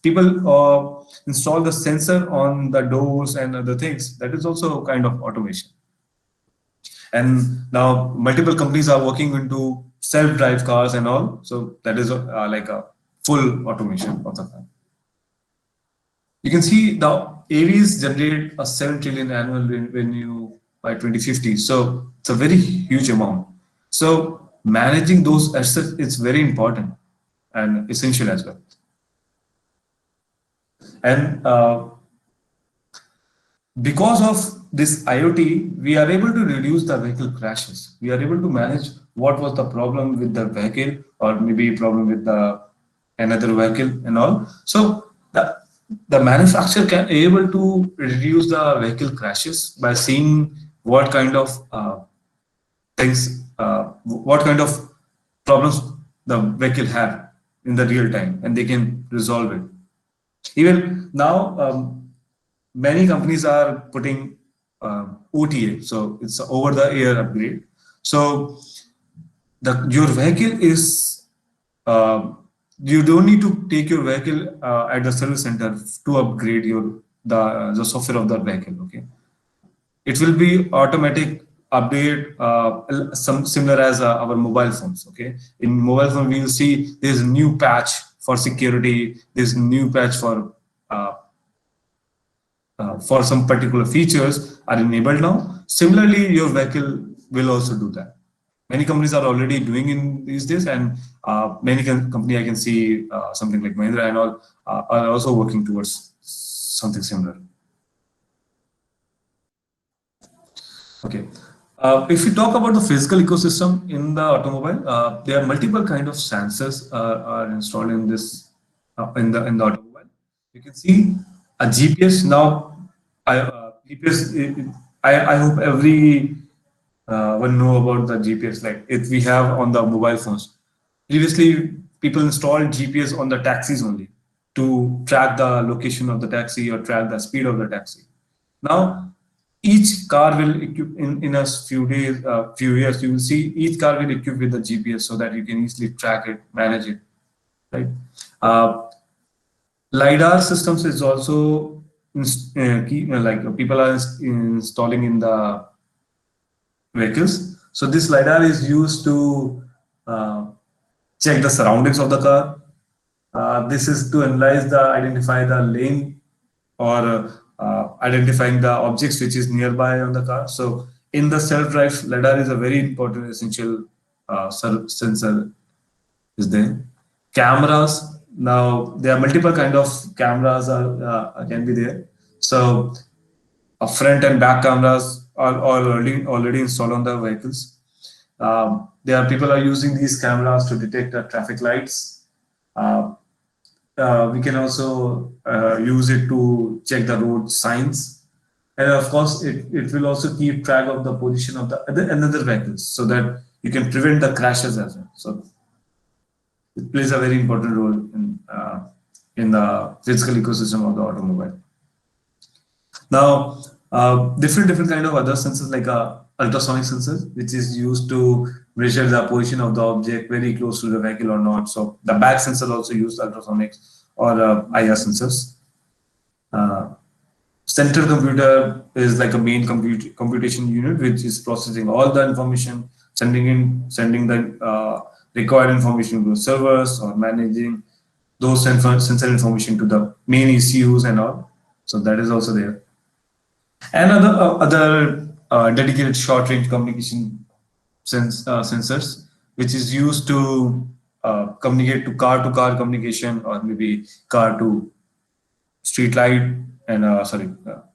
People install the sensor on the doors and other things. That is also kind of automation. And now multiple companies are working into self-drive cars and all. So that is like a full automation of the car. You can see the AVs generate a 7 trillion annual revenue by 2050. So it's a very huge amount. So managing those assets is very important and essential as well. And because of this IoT, we are able to reduce the vehicle crashes. We are able to manage what was the problem with the vehicle or maybe problem with the another vehicle and all. So the manufacturer can able to reduce the vehicle crashes by seeing what kind of what kind of problems the vehicle have in the real time, and they can resolve it. Even now, many companies are putting OTA, so it's over the air upgrade. So your vehicle is, you don't need to take your vehicle at the service center to upgrade the software of that vehicle. Okay, it will be automatic update, some similar as our mobile phones. Okay, in mobile phone we will see there's a new patch for security, there's new patch for some particular features are enabled now. Similarly, your vehicle will also do that. Many companies are already doing in these days, and many company I can see something like Mahindra and all are also working towards something similar. Okay. If we talk about the physical ecosystem in the automobile, there are multiple kind of sensors are installed in this in the automobile. You can see a GPS now. GPS. I hope every one know about the GPS. Like if we have on the mobile phones. Previously, people installed GPS on the taxis only to track the location of the taxi or track the speed of the taxi. Now, each car will equip in a few days, few years. You will see each car will equip with the GPS so that you can easily track it, manage it, right? LiDAR systems is also like people are installing in the vehicles. So this LiDAR is used to check the surroundings of the car. This is to identify the lane or identifying the objects which is nearby on the car. So in the self-drive, LiDAR is a very important essential sensor is there. Cameras, now there are multiple kind of cameras can be there. So front and back cameras are already installed on the vehicles. People are using these cameras to detect the traffic lights. We can also use it to check the road signs, and of course it will also keep track of the position of the another vehicles so that you can prevent the crashes as well. So it plays a very important role in the physical ecosystem of the automobile. Now, different kind of other sensors like ultrasonic sensors, which is used to measure the position of the object very close to the vehicle or not. So the back sensors also use ultrasonics or IR sensors. Central computer is like a main computation unit which is processing all the information, sending the required information to servers or managing those sensor information to the main ECUs and all. So that is also there. And other dedicated short-range communication sensors, which is used to communicate to car communication or maybe car to street light and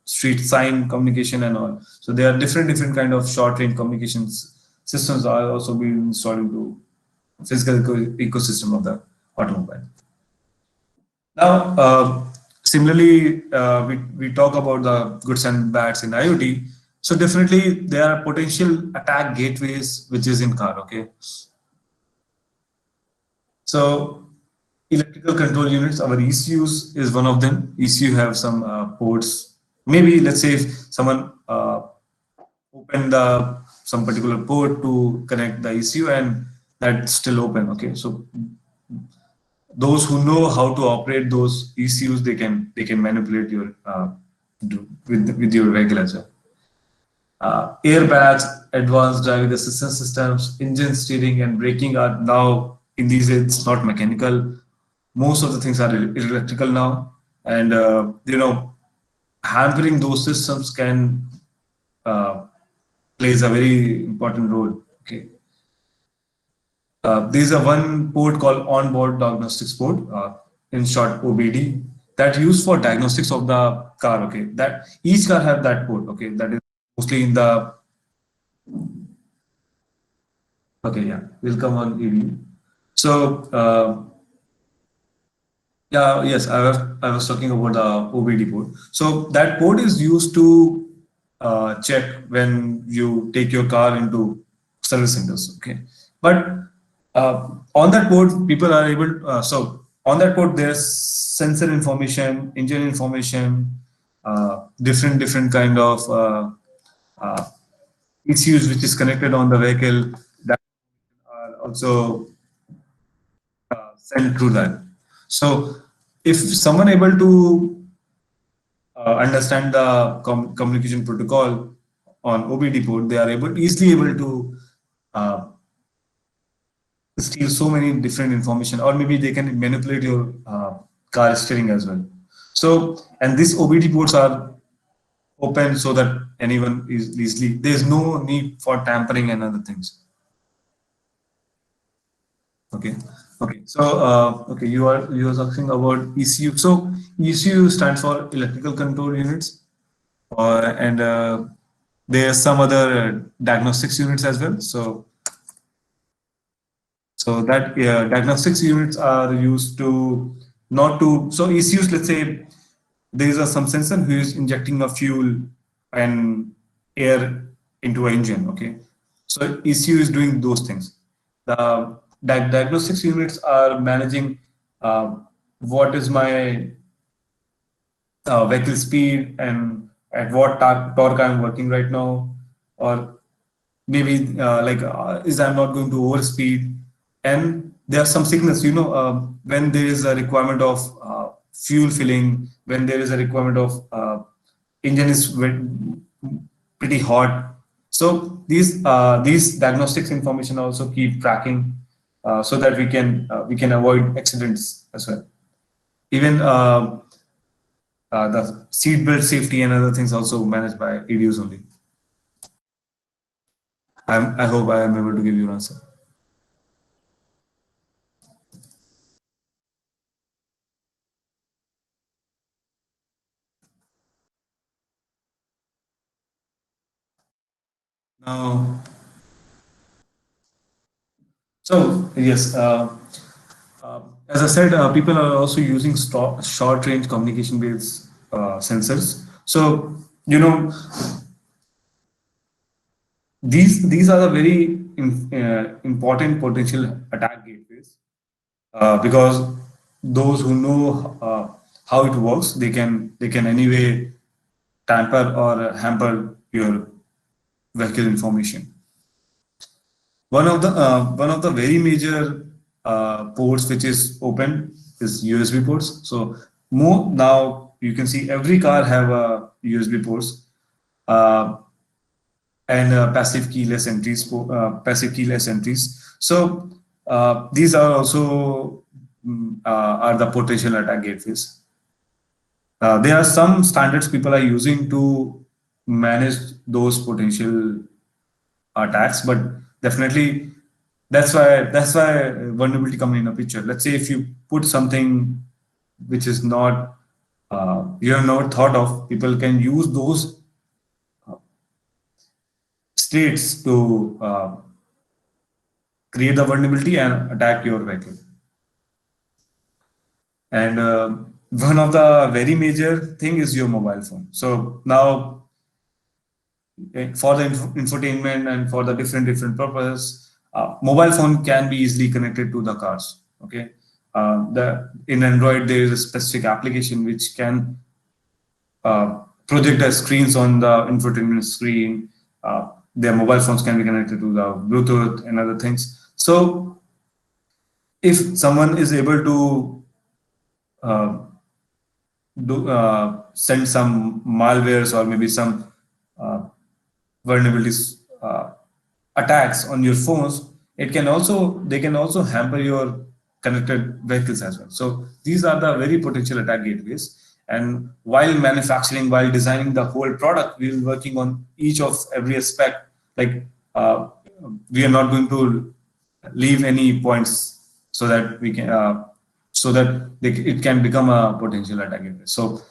street sign communication and all. So there are different kind of short-range communications systems are also being installed into physical ecosystem of the automobile. Now, similarly, we talk about the goods and bads in IoT. So definitely there are potential attack gateways which is in car. Okay. So electrical control units, our ECUs is one of them. ECU have some ports. Maybe let's say if someone opened some particular port to connect the ECU and that's still open. Okay, so those who know how to operate those ECUs, they can manipulate your with your vehicle as well. Airbags, advanced driving assistance systems, engine steering and braking are now in these days it's not mechanical. Most of the things are electrical now, and hampering those systems can plays a very important role. Okay. There's a one port called onboard diagnostics port, in short OBD, that used for diagnostics of the car. Okay, that each car have that port. Okay, that is mostly in the. Okay, yeah, we'll come on EV. So yes, I was talking about the OBD port. So that port is used to check when you take your car into service centers. Okay, but on that port, people are able. So on that port, there's sensor information, engine information, different kind of ECUs which is connected on the vehicle that are also sent through that. So if someone able to understand the communication protocol on OBD port, they are easily able to uh, steal so many different information, or maybe they can manipulate your car steering as well. So, and these OBD ports are open so that anyone is easily, there's no need for tampering and other things. Okay. Okay. So, okay, you are asking about ECU. So ECU stands for electrical control units, and there are some other diagnostics units as well. So that diagnostics units are used to not to, so ECUs, let's say there is some sensor who is injecting a fuel and air into an engine. Okay. So ECU is doing those things. The diagnostics units are managing what is my vehicle speed and at what torque I'm working right now, or maybe is I'm not going to overspeed. And there are some signals, when there is a requirement of fuel filling, when there is a requirement of engine is pretty hot. So these diagnostics information also keep tracking so that we can avoid accidents as well. Even the seat belt safety and other things also managed by EDUs only. I hope I am able to give you an answer. Now, so yes, as I said, people are also using short-range communication-based sensors. So these are the very important potential attack gateways because those who know how it works, they can anyway tamper or hamper your vehicle information. One of the very major ports which is open is USB ports. So more now you can see every car have a USB ports and passive keyless entries. So these are also are the potential attack gateways. There are some standards people are using to manage those potential attacks, but definitely that's why vulnerability come in a picture. Let's say if you put something which is not you have not thought of, people can use those states to create the vulnerability and attack your vehicle. And one of the very major thing is your mobile phone. So now for the infotainment and for the different purposes, mobile phone can be easily connected to the cars. Okay, in Android there is a specific application which can project the screens on the infotainment screen. Their mobile phones can be connected to the Bluetooth and other things. So if someone is able to send some malwares or maybe some vulnerabilities attacks on your phones, they can also hamper your connected vehicles as well. So these are the very potential attack gateways. And while manufacturing, while designing the whole product, we are working on each of every aspect. Like we are not going to leave any points so that we can it can become a potential attack gateway. So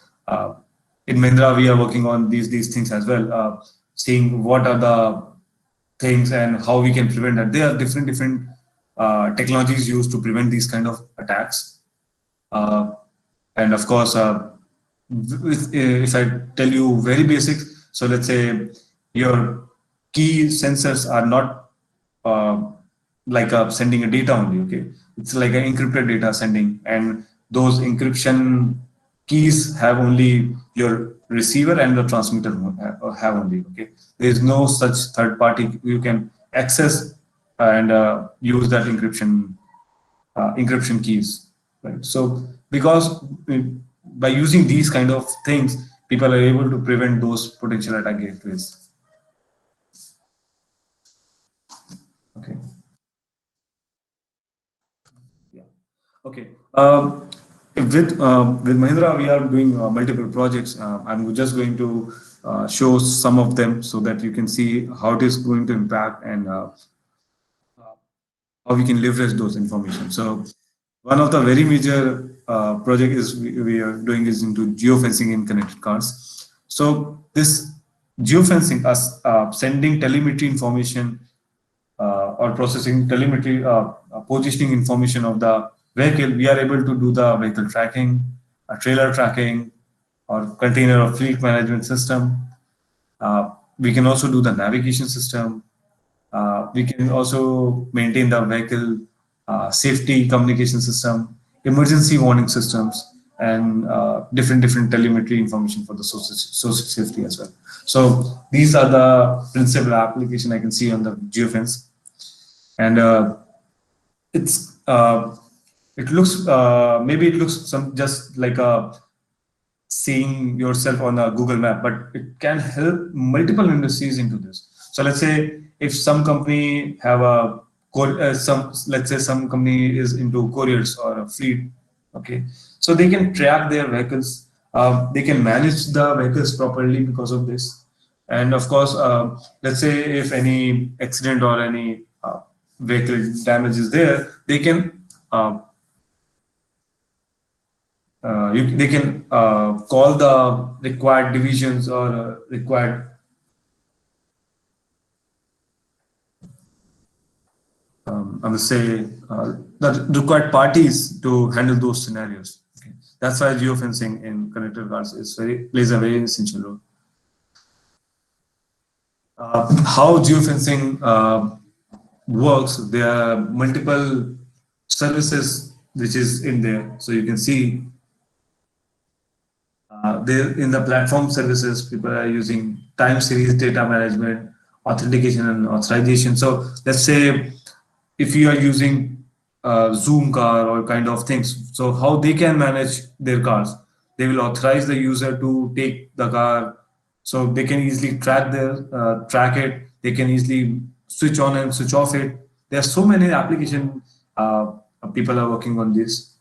in Mahindra, we are working on these things as well, seeing what are the things and how we can prevent that. There are different technologies used to prevent these kind of attacks. And of course, if I tell you very basic, so let's say your key sensors are not like sending a data only. Okay, it's like an encrypted data sending, and those encryption keys have only your receiver and the transmitter have only. Okay, there is no such third party you can access and use that encryption keys. Right. So because by using these kind of things, people are able to prevent those potential attack gateways. Okay. Yeah. Okay. With Mahindra, we are doing multiple projects. I'm just going to show some of them so that you can see how it is going to impact and how we can leverage those information. So one of the very major project is we are doing is into geofencing in connected cars. So this geofencing us sending telemetry information or processing telemetry positioning information of the vehicle, we are able to do the vehicle tracking, trailer tracking, or container or fleet management system. We can also do the navigation system. We can also maintain the vehicle safety communication system, emergency warning systems, and different telemetry information for the social safety as well. So these are the principal application I can see on the geofence, and it looks maybe it looks some just like a seeing yourself on a Google map, but it can help multiple industries into this. So let's say if some company have a let's say some company is into couriers or a fleet, okay, so they can track their vehicles, they can manage the vehicles properly because of this, and of course, let's say if any accident or any vehicle damage is there, they can they can call the required divisions or required I would say the required parties to handle those scenarios. Okay. That's why geofencing in connected cars is plays a very essential role. How geofencing works? There are multiple services which is in there, so you can see there in the platform services, people are using time series data management, authentication and authorization. So let's say if you are using Zoom car or kind of things, so how they can manage their cars? They will authorize the user to take the car, so they can easily track it. They can easily switch on and switch off it. There are so many applications. People are working on this.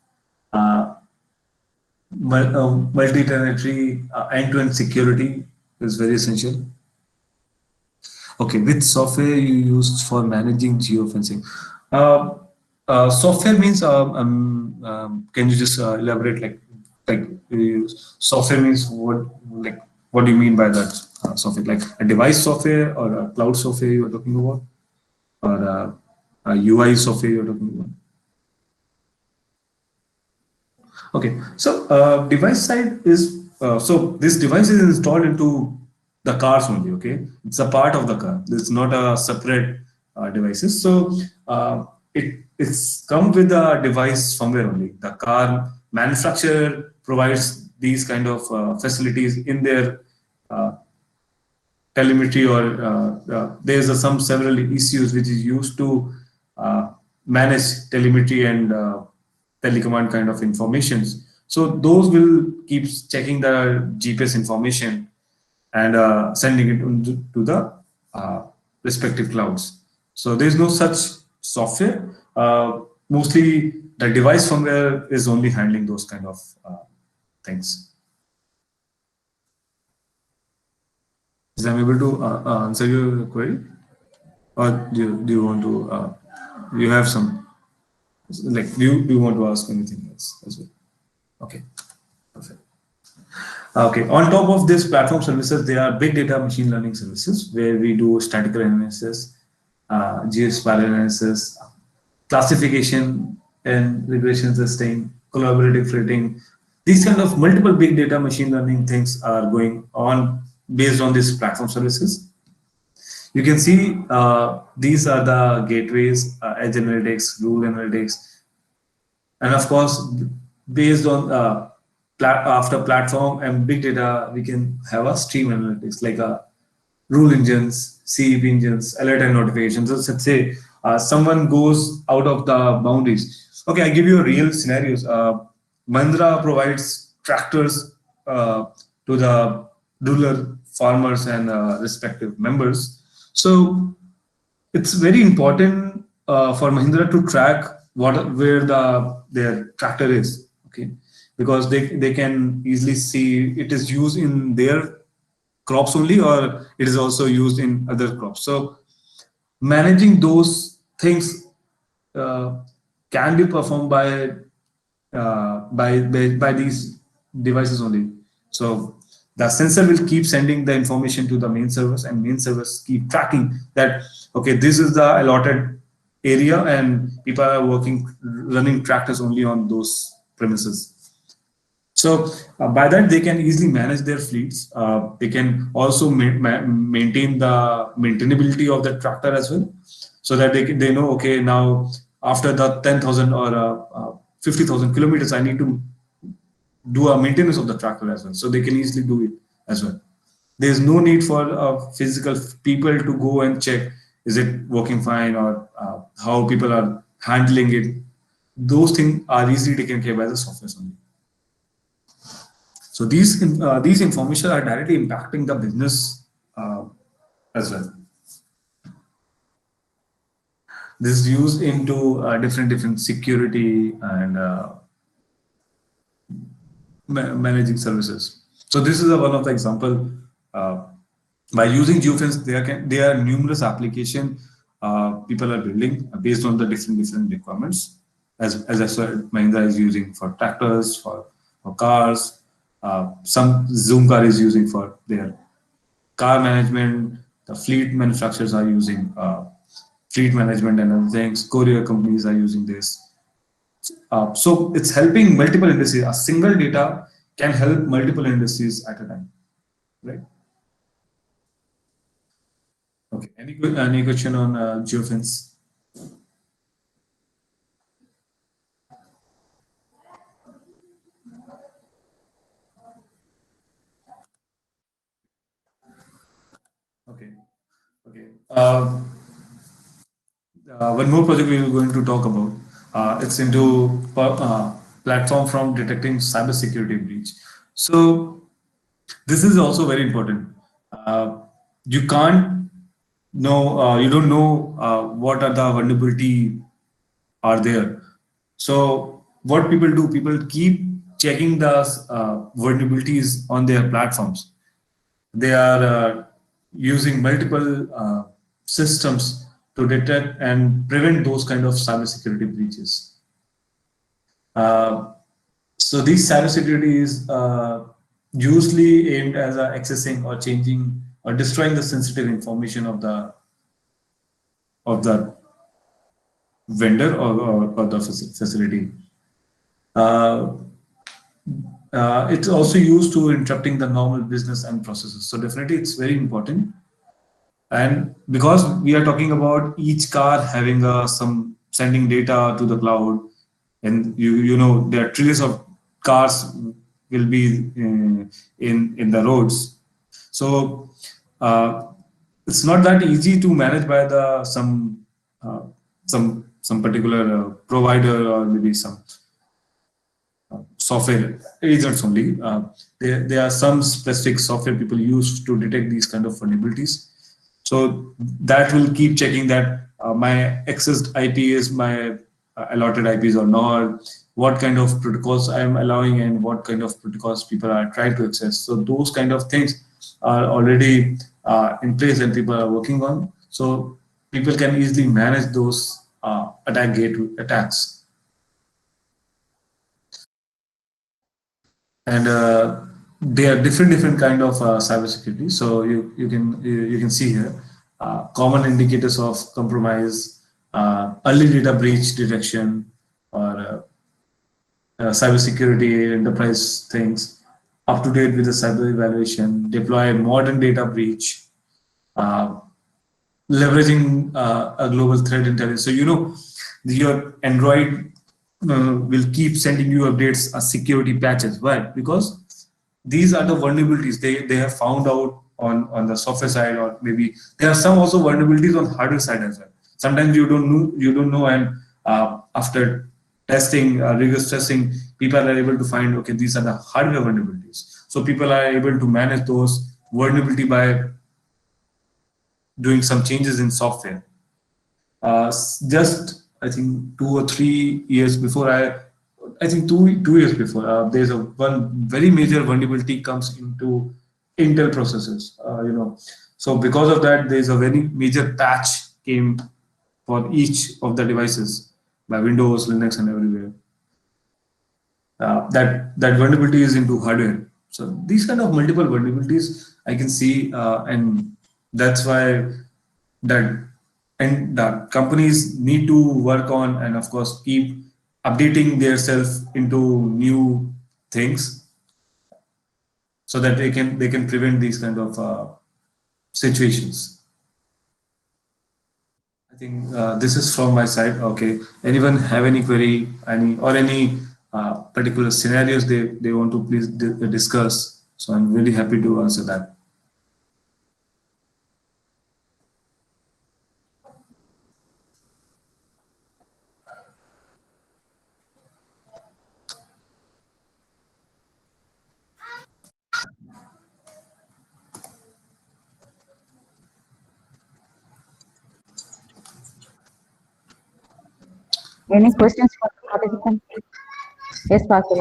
Multi-tenancy end-to-end security is very essential. Okay, which software you use for managing geofencing? Software means can you just elaborate like you use software means what do you mean by that software? Like a device software or a cloud software you are talking about, or a UI software you are talking about? Okay, so device side is so this device is installed into the cars only. Okay, it's a part of the car. It's not a separate devices. So it's come with a device firmware only. The car manufacturer provides these kind of facilities in their telemetry, or there's some several issues which is used to manage telemetry and telecommand kind of informations. So those will keep checking the GPS information and sending it to the respective clouds. So there's no such software. Mostly the device firmware is only handling those kind of things. Is I'm able to answer your query, or do you want to? You have some like do you want to ask anything else as well? Okay, perfect. Okay, on top of this platform services, there are big data machine learning services where we do statistical analysis, geospatial analysis, classification and regression testing, collaborative rating. These kind of multiple big data machine learning things are going on based on these platform services. You can see these are the gateways, edge analytics, rule analytics, and of course, based on after platform and big data, we can have a stream analytics like a rule engines, CEP engines, alert and notifications. So let's say someone goes out of the boundaries. Okay, I give you a real scenarios. Mahindra provides tractors to the rural farmers and respective members. So it's very important for Mahindra to track where their tractor is. Okay, because they can easily see it is used in their crops only or it is also used in other crops. So managing those things uh, can be performed by these devices only. So the sensor will keep sending the information to the main servers, and main servers keep tracking that okay, this is the allotted area and people are running tractors only on those premises. So by that, they can easily manage their fleets. They can also maintain the maintainability of the tractor as well, so that they know, okay, now after the 10,000 or 50,000 kilometers, I need to do a maintenance of the tractor as well. So they can easily do it as well. There's no need for physical people to go and check, is it working fine, or how people are handling it. Those things are easily taken care by the software only. So these information are directly impacting the business as well. This is used into different security and managing services. So this is one of the example. By using geofence, there are numerous application people are building based on the different requirements. As I said, Mahindra is using for tractors, for cars. Some Zoom car is using for their car management. The fleet manufacturers are using fleet management and other things. Courier companies are using this. So it's helping multiple industries. A single data can help multiple industries at a time, right? Okay. Any question on geofence? Okay. Okay. One more project we are going to talk about. It's into platform from detecting cybersecurity breach. So this is also very important. You can't know, you don't know what are the vulnerability are there. So what people do, people keep checking the vulnerabilities on their platforms. They are using multiple systems to detect and prevent those kind of cybersecurity breaches. So these cybersecurity is usually aimed as accessing or changing or destroying the sensitive information of the vendor or the facility. It's also used to interrupting the normal business and processes. So definitely it's very important. And because we are talking about each car having some sending data to the cloud, and you know there are trillions of cars will be in the roads. So it's not that easy to manage by the some particular provider or maybe some software agents only. There are some specific software people use to detect these kind of vulnerabilities. So that will keep checking that my accessed IP is my allotted IPs or not, what kind of protocols I am allowing and what kind of protocols people are trying to access. So those kind of things are already in place and people are working on. So people can easily manage those attacks. And there are different kind of cybersecurity. So you can see here common indicators of compromise, early data breach detection, or cybersecurity enterprise things, up to date with the cyber evaluation, deploy modern data breach, leveraging a global threat intelligence. So you know your Android will keep sending you updates as security patches. Why? Because these are the vulnerabilities they have found out on the software side, or maybe there are some also vulnerabilities on hardware side as well. Sometimes you don't know, and after testing, rigorous testing, people are able to find, okay, these are the hardware vulnerabilities. So people are able to manage those vulnerability by doing some changes in software. Just I think 2 or 3 years before, I think 2 years before, there's a one very major vulnerability comes into Intel processors. So because of that, there's a very major patch came for each of the devices by Windows, Linux, and everywhere. That vulnerability is into hardware. So these kind of multiple vulnerabilities I can see, and that's why that and the companies need to work on, and of course keep updating themselves into new things so that they can prevent these kind of situations. I think this is from my side. Okay, anyone have any query, any particular scenarios they want to please discuss? So I'm really happy to answer that. Any questions for the participants? Yes, Pastor.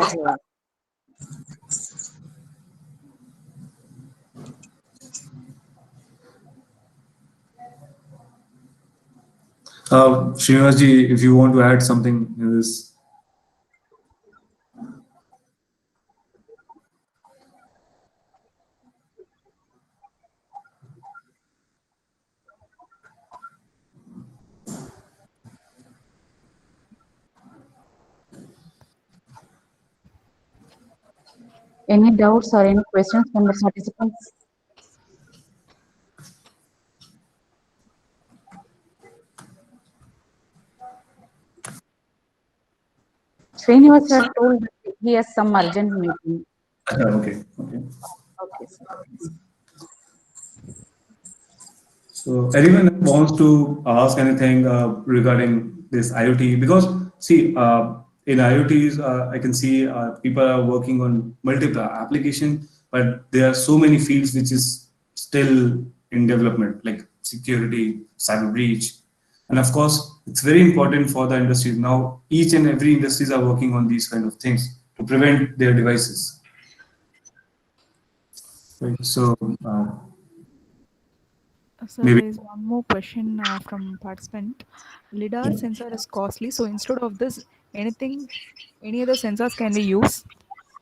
Srinivasji, if you want to add something in this. Any doubts or any questions from the participants? Srinivas sir told that he has some urgent meeting. Okay. Okay, sir. So anyone wants to ask anything regarding this IoT? Because see, in IoTs, I can see people are working on multiple application, but there are so many fields which is still in development, like security, cyber breach, and of course, it's very important for the industries. Now, each and every industries are working on these kind of things to prevent their devices. Right. So. So Maybe. there is one more question from participant. LiDAR sensor is costly, so instead of this, any other sensors can we use?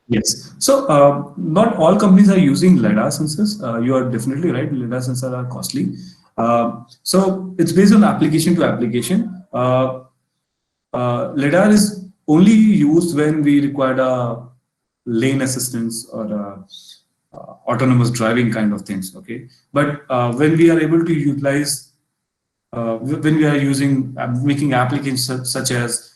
Yes. So not all companies are using LiDAR sensors. You are definitely right. LiDAR sensors are costly. So it's based on application to application. LiDAR is only used when we require a lane assistance or autonomous driving kind of things. Okay. But when we are able to utilize, when we are using making applications such as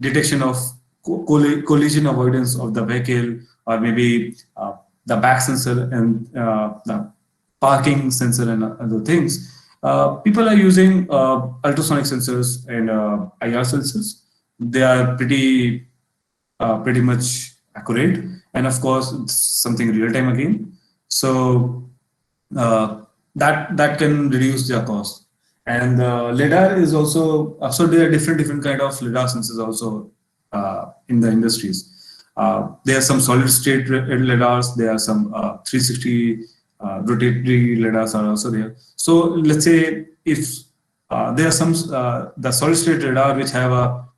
detection of collision avoidance of the vehicle, or maybe the back sensor and the parking sensor and other things. People are using ultrasonic sensors and IR sensors. They are pretty much accurate, and of course, it's something real time again. So that can reduce their cost. And LiDAR is also so there are different kind of LiDAR sensors also in the industries. There are some solid state LiDARs. There are some 360 rotatory LiDARs are also there. So let's say if there are some the solid state LiDAR which have a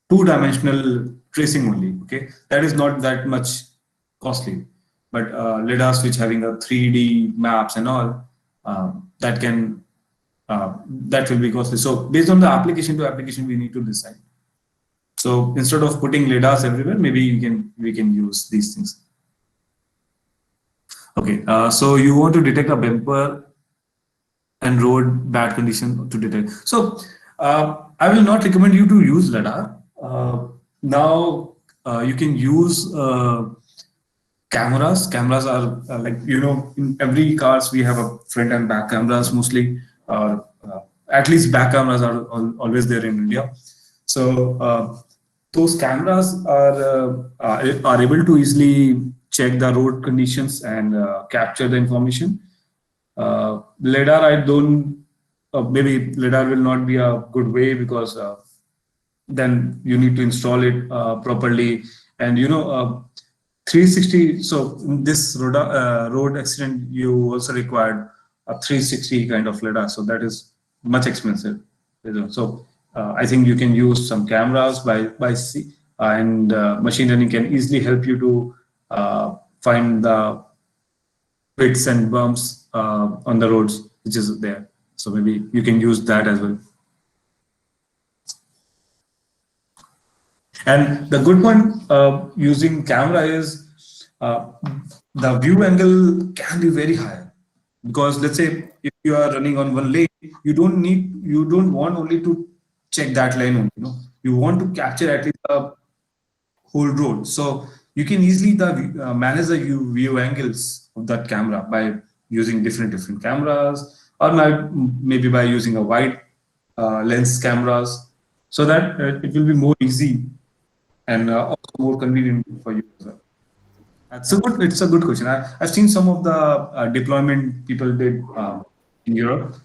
two-dimensional tracing only. Okay, that is not that much costly. But LiDARs which having a 3D maps and all, that can that will be costly. So based on the application to application, we need to decide. So instead of putting LiDARs everywhere, maybe we can use these things. Okay, so you want to detect a bumper and road bad condition to detect. So I will not recommend you to use LiDAR. Now you can use cameras. Cameras are like, in every cars we have a front and back cameras mostly, or at least back cameras are always there in India. So those cameras are able to easily check the road conditions and capture the information. LiDAR, I don't. Maybe LiDAR will not be a good way, because then you need to install it properly, and 360. So in this road accident, you also required a 360 kind of LiDAR, so that is much expensive. So I think you can use some cameras by C, and machine learning can easily help you to find the pits and bumps on the roads which is there. So maybe you can use that as well. And the good point using camera is the view angle can be very high, because let's say if you are running on one lane, you don't want only to check that lane only, you want to capture at least the whole road. So you can easily manage the view angles of that camera by using different cameras, or maybe by using a wide lens cameras, so that it will be more easy and also more convenient for you as well. It's a good question. I've seen some of the deployment people did in Europe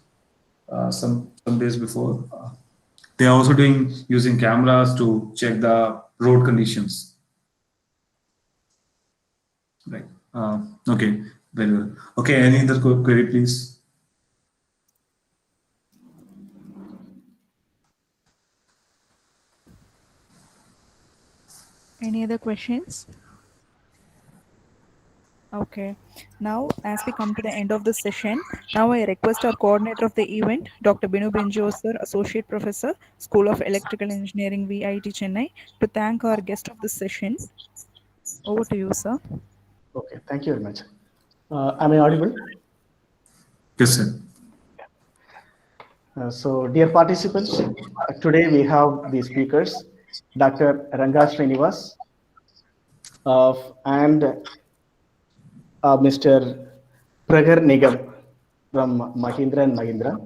some days before. They are also using cameras to check the road conditions. Right. Okay. Very well. Okay. Any other query, please? Any other questions? Okay. Now, as we come to the end of the session, now I request our coordinator of the event, Dr. Binu Benjo, sir, Associate Professor, School of Electrical Engineering, VIT Chennai, to thank our guest of this session. Over to you, sir. Okay, thank you very much. Am I audible? Yes, sir. So, dear participants, today we have the speakers, Dr. Ranga Srinivas and Mr. Pragar Nigam from Mahindra and Mahindra.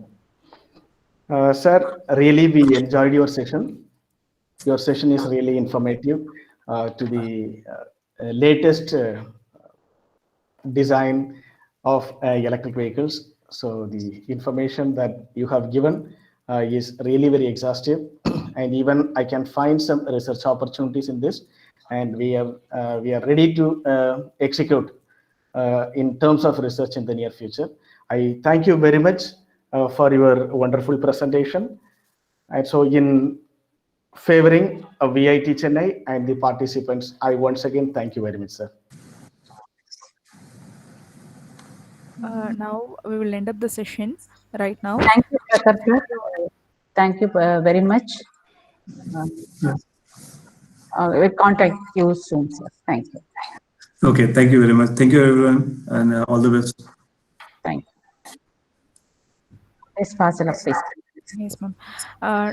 Sir, really we enjoyed your session. Your session is really informative to the latest design of electric vehicles. So the information that you have given is really very exhaustive, and even I can find some research opportunities in this, and we are ready to execute in terms of research in the near future. I thank you very much for your wonderful presentation. And so in favoring a VIT Chennai and the participants, I once again thank you very much, sir. Now we will end up the session right now. Thank you, Prakhar sir. Thank you very much. We'll contact you soon, sir. Thank you. Okay. Thank you very much. Thank you, everyone, and all the best. Thank you. Yes, Fazila, please. Yes, ma'am.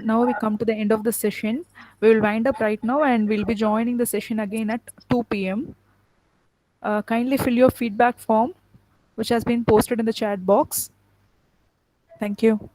Now we come to the end of the session. We will wind up right now, and we'll be joining the session again at 2 p.m. Kindly fill your feedback form, which has been posted in the chat box. Thank you.